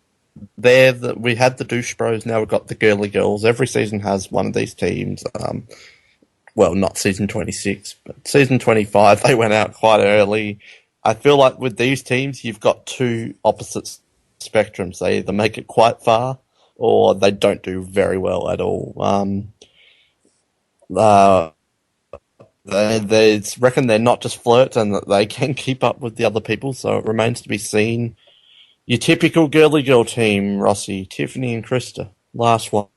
We had the douche bros, now we've got the girly girls. Every season has one of these teams. Well, not season 26, but season 25, they went out quite early. I feel like with these teams, you've got two opposite spectrums. They either make it quite far, or they don't do very well at all. They reckon they're not just flirts and that they can keep up with the other people, so it remains to be seen. Your typical girly girl team, Rossi, Tiffany and Krista. Last one.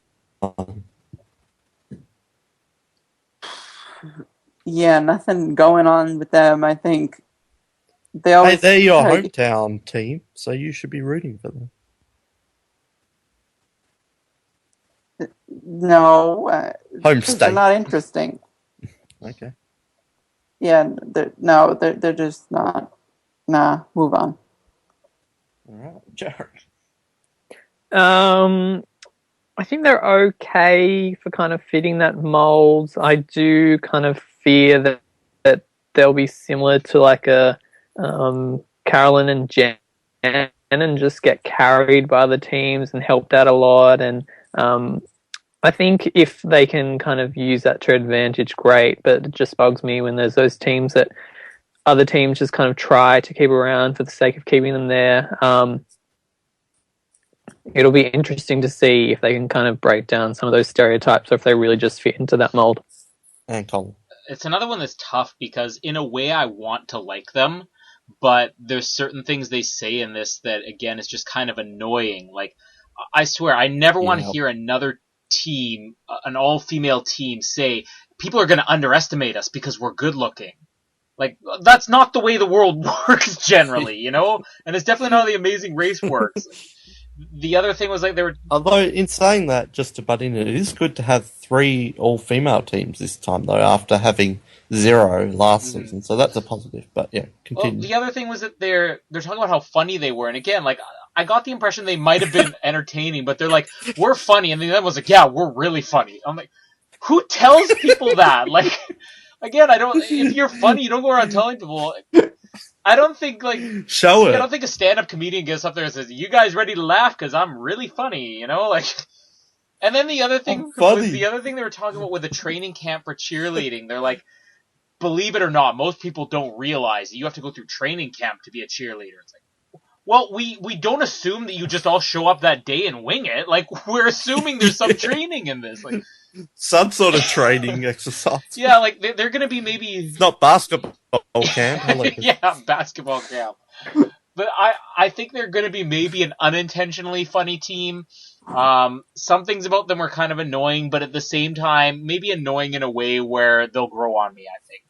Yeah, nothing going on with them. I think they always... Hey, they're your hometown team, so you should be rooting for them. No. Home state. They're not interesting. Okay. Yeah, they're just not. Nah, move on. All right, Jared. I think they're okay for kind of fitting that mold. I do kind of fear that they'll be similar to like a Carolyn and Jen and just get carried by the teams and helped out a lot. And I think if they can kind of use that to advantage, great. But it just bugs me when there's those teams that other teams just kind of try to keep around for the sake of keeping them there. It'll be interesting to see if they can kind of break down some of those stereotypes or if they really just fit into that mold. And Colin. It's another one that's tough because in a way I want to like them, but there's certain things they say in this that, again, is just kind of annoying. Like, I swear, I never want to hear another team, an all-female team, say, people are going to underestimate us because we're good-looking. Like, that's not the way the world works generally, you know? And it's definitely not how the Amazing Race works. The other thing was like they were... Although, in saying that, just to butt in, it is good to have 3 all-female teams this time, though, after having 0 last season, so that's a positive. But yeah, Well, continue. the other thing was that they're talking about how funny they were, and again, like I got the impression they might have been entertaining, but they're like, we're funny, and the other was like, yeah, we're really funny. I'm like, who tells people that? Like, again, I don't. If you're funny, you don't go around telling people. I don't think Show it. I don't think a stand-up comedian gets up there and says, "You guys ready to laugh? Because I'm really funny," you know, like. And then the other thing was the other thing they were talking about with the training camp for cheerleading. They're like, believe it or not, most people don't realize that you have to go through training camp to be a cheerleader. It's like, well, we don't assume that you just all show up that day and wing it. Like, we're assuming there's some training in this. Like, some sort of training exercise. Yeah, like they're going to be maybe. It's not basketball camp. I like it. Yeah, basketball camp. But I think they're going to be maybe an unintentionally funny team. Some things about them are kind of annoying, but at the same time, maybe annoying in a way where they'll grow on me, I think.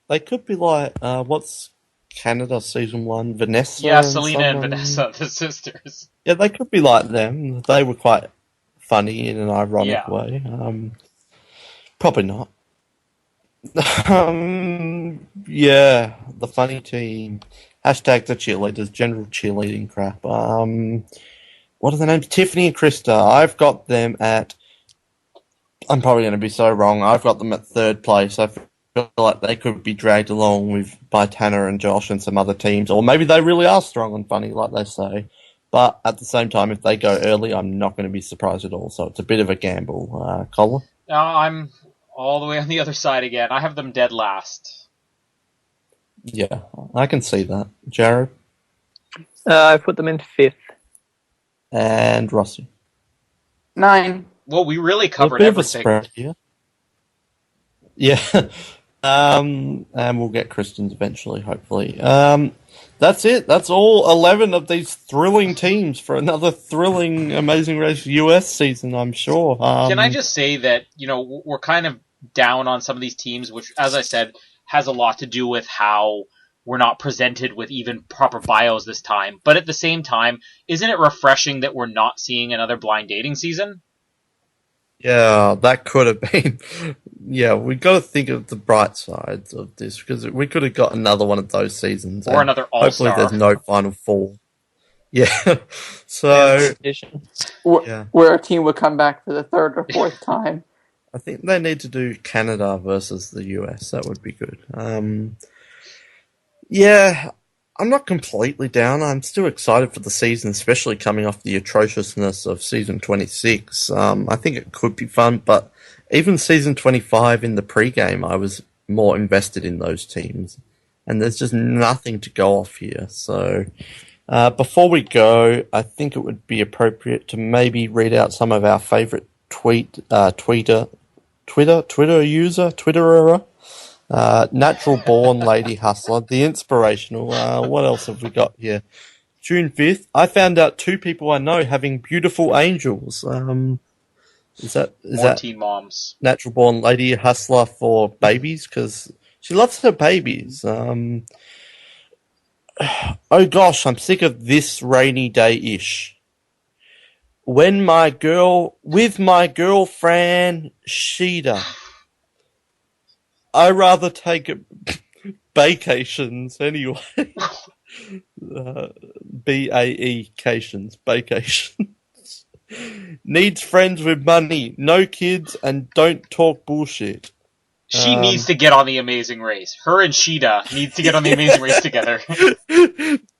They could be like, what's Canada season 1? Vanessa? Yeah, Selena and Vanessa, the sisters. Yeah, they could be like them. They were quite funny in an ironic Yeah. way. Probably not. Yeah, the funny team. Hashtag the cheerleaders, general cheerleading crap. What are their names? Tiffany and Krista. I've got them at... I'm probably going to be so wrong. I've got them at 3rd place. I feel like they could be dragged along by Tanner and Josh and some other teams. Or maybe they really are strong and funny, like they say. But at the same time, if they go early, I'm not going to be surprised at all. So it's a bit of a gamble. Colin? I'm all the way on the other side again. I have them dead last. Yeah, I can see that. Jared? I put them in 5th. And Rossi. 9. Well, we really covered a bit everything. Of a spread here. Yeah. And we'll get Christians eventually, hopefully. That's it. That's all 11 of these thrilling teams for another thrilling Amazing Race US season, I'm sure. Can I just say that, we're kind of down on some of these teams, which, as I said, has a lot to do with how we're not presented with even proper bios this time. But at the same time, isn't it refreshing that we're not seeing another blind dating season? Yeah, that could have been. Yeah, we got to think of the bright sides of this, because we could have got another one of those seasons. Or another All-Star. Hopefully there's no Final Four. Yeah. So, where a team would come back for the 3rd or 4th time. I think they need to do Canada versus the US. That would be good. Yeah, I'm not completely down. I'm still excited for the season, especially coming off the atrociousness of season 26. I think it could be fun, but even season 25 in the pregame, I was more invested in those teams. And there's just nothing to go off here. So, before we go, I think it would be appropriate to maybe read out some of our favorite Twitterer, Natural Born Lady Hustler, The Inspirational. What else have we got here? June 5th, I found out 2 people I know having beautiful angels. Is that Teen moms. Natural Born Lady Hustler for babies? Because she loves her babies. Oh gosh, I'm sick of this rainy day-ish. With my girlfriend, Sheeta. I rather take vacations anyway. BAE-cations, vacations. Needs friends with money, no kids, and don't talk bullshit. She needs to get on the Amazing Race. Her and Sheeta needs to get on the Amazing Race together.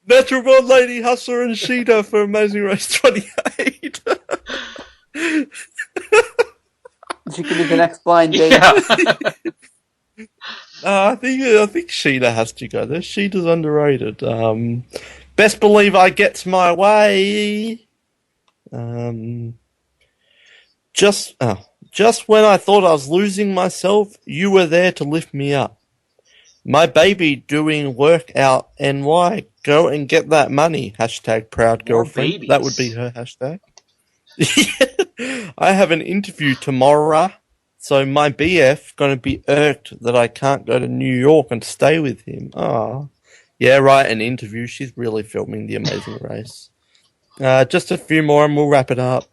Natural Born Lady Hustler and Sheeta for Amazing Race 28. She could be the next blind date. Yeah. I think Sheeta has to go there. Sheeta's underrated. Best believe I gets my way. Just when I thought I was losing myself, you were there to lift me up. My baby doing workout NY. Go and get that money. Hashtag proud girlfriend. That would be her hashtag. I have an interview tomorrow, so my BF gonna be irked that I can't go to New York and stay with him. Oh, yeah, right. An interview. She's really filming The Amazing Race. Just a few more and we'll wrap it up.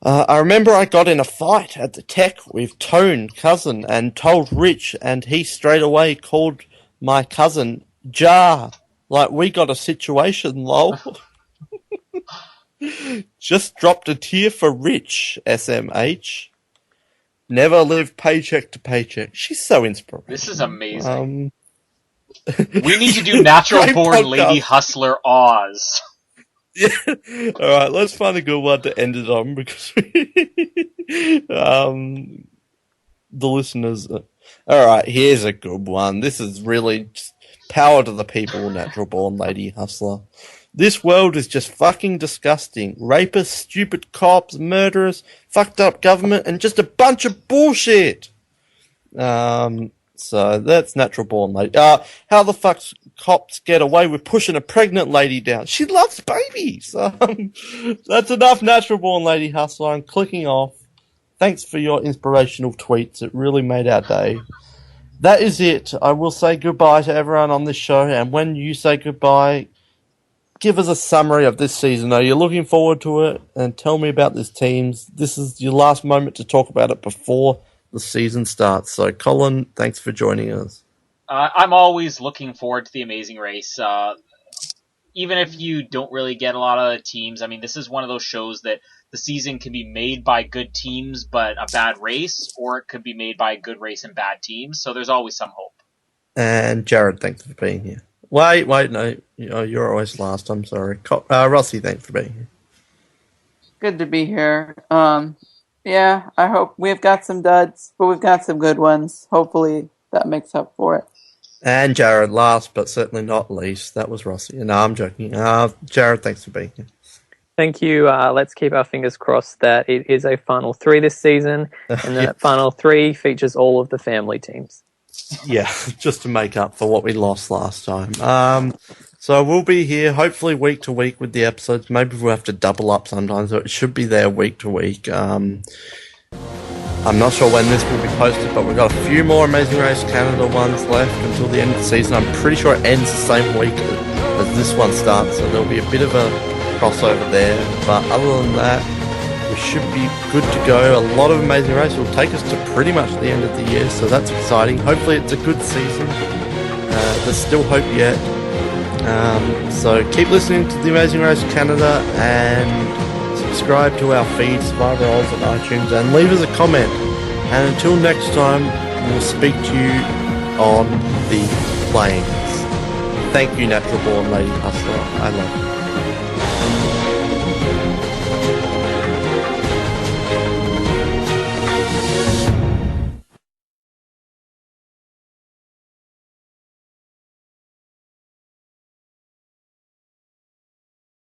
I remember I got in a fight at the tech with Tone, cousin, and told Rich, and he straight away called my cousin Jar. Like, we got a situation, lol. Just dropped a tear for Rich, SMH. Never lived paycheck to paycheck. She's so inspirational. This is amazing. We need to do Natural Born Lady Hustler Oz. Yeah. All right, let's find a good one to end it on because the listeners. All right, here's a good one. This is really just power to the people, Natural Born Lady Hustler. This world is just fucking disgusting. Rapists, stupid cops, murderers, fucked up government, and just a bunch of bullshit. So that's Natural Born Lady. How the fuck cops get away with pushing a pregnant lady down? She loves babies. That's enough, Natural Born Lady Hustler. I'm clicking off. Thanks for your inspirational tweets. It really made our day. That is it. I will say goodbye to everyone on this show, and when you say goodbye, give us a summary of this season. Are you looking forward to it? And tell me about this teams. This is your last moment to talk about it before the season starts. So, Colin, thanks for joining us. I'm always looking forward to the Amazing Race. Even if you don't really get a lot of the teams, I mean, this is one of those shows that the season can be made by good teams but a bad race, or it could be made by a good race and bad teams. So there's always some hope. And Jared, thanks for being here. Wait, no, you're always last. I'm sorry. Rossi, thanks for being here. Good to be here. Yeah, I hope we've got some duds, but we've got some good ones. Hopefully that makes up for it. And Jared, last but certainly not least, that was Rossi. No, I'm joking. Jared, thanks for being here. Thank you. Let's keep our fingers crossed that it is a Final 3 this season, and that Final 3 features all of the family teams. Yeah, just to make up for what we lost last time. So we'll be here hopefully week to week with the episodes. Maybe we'll have to double up sometimes, so it should be there week to week. I'm not sure when this will be posted, but we've got a few more Amazing Race Canada ones left until the end of the season. I'm pretty sure it ends the same week as this one starts, so there'll be a bit of a crossover there. But other than that, we should be good to go. A lot of Amazing Race will take us to pretty much the end of the year, so that's exciting. Hopefully it's a good season. There's still hope yet. So keep listening to the Amazing Race Canada and subscribe to our feed, Survivor Oz on iTunes, and leave us a comment. And until next time, we'll speak to you on the plains. Thank you, Natural Born Lady Hustler. I love you.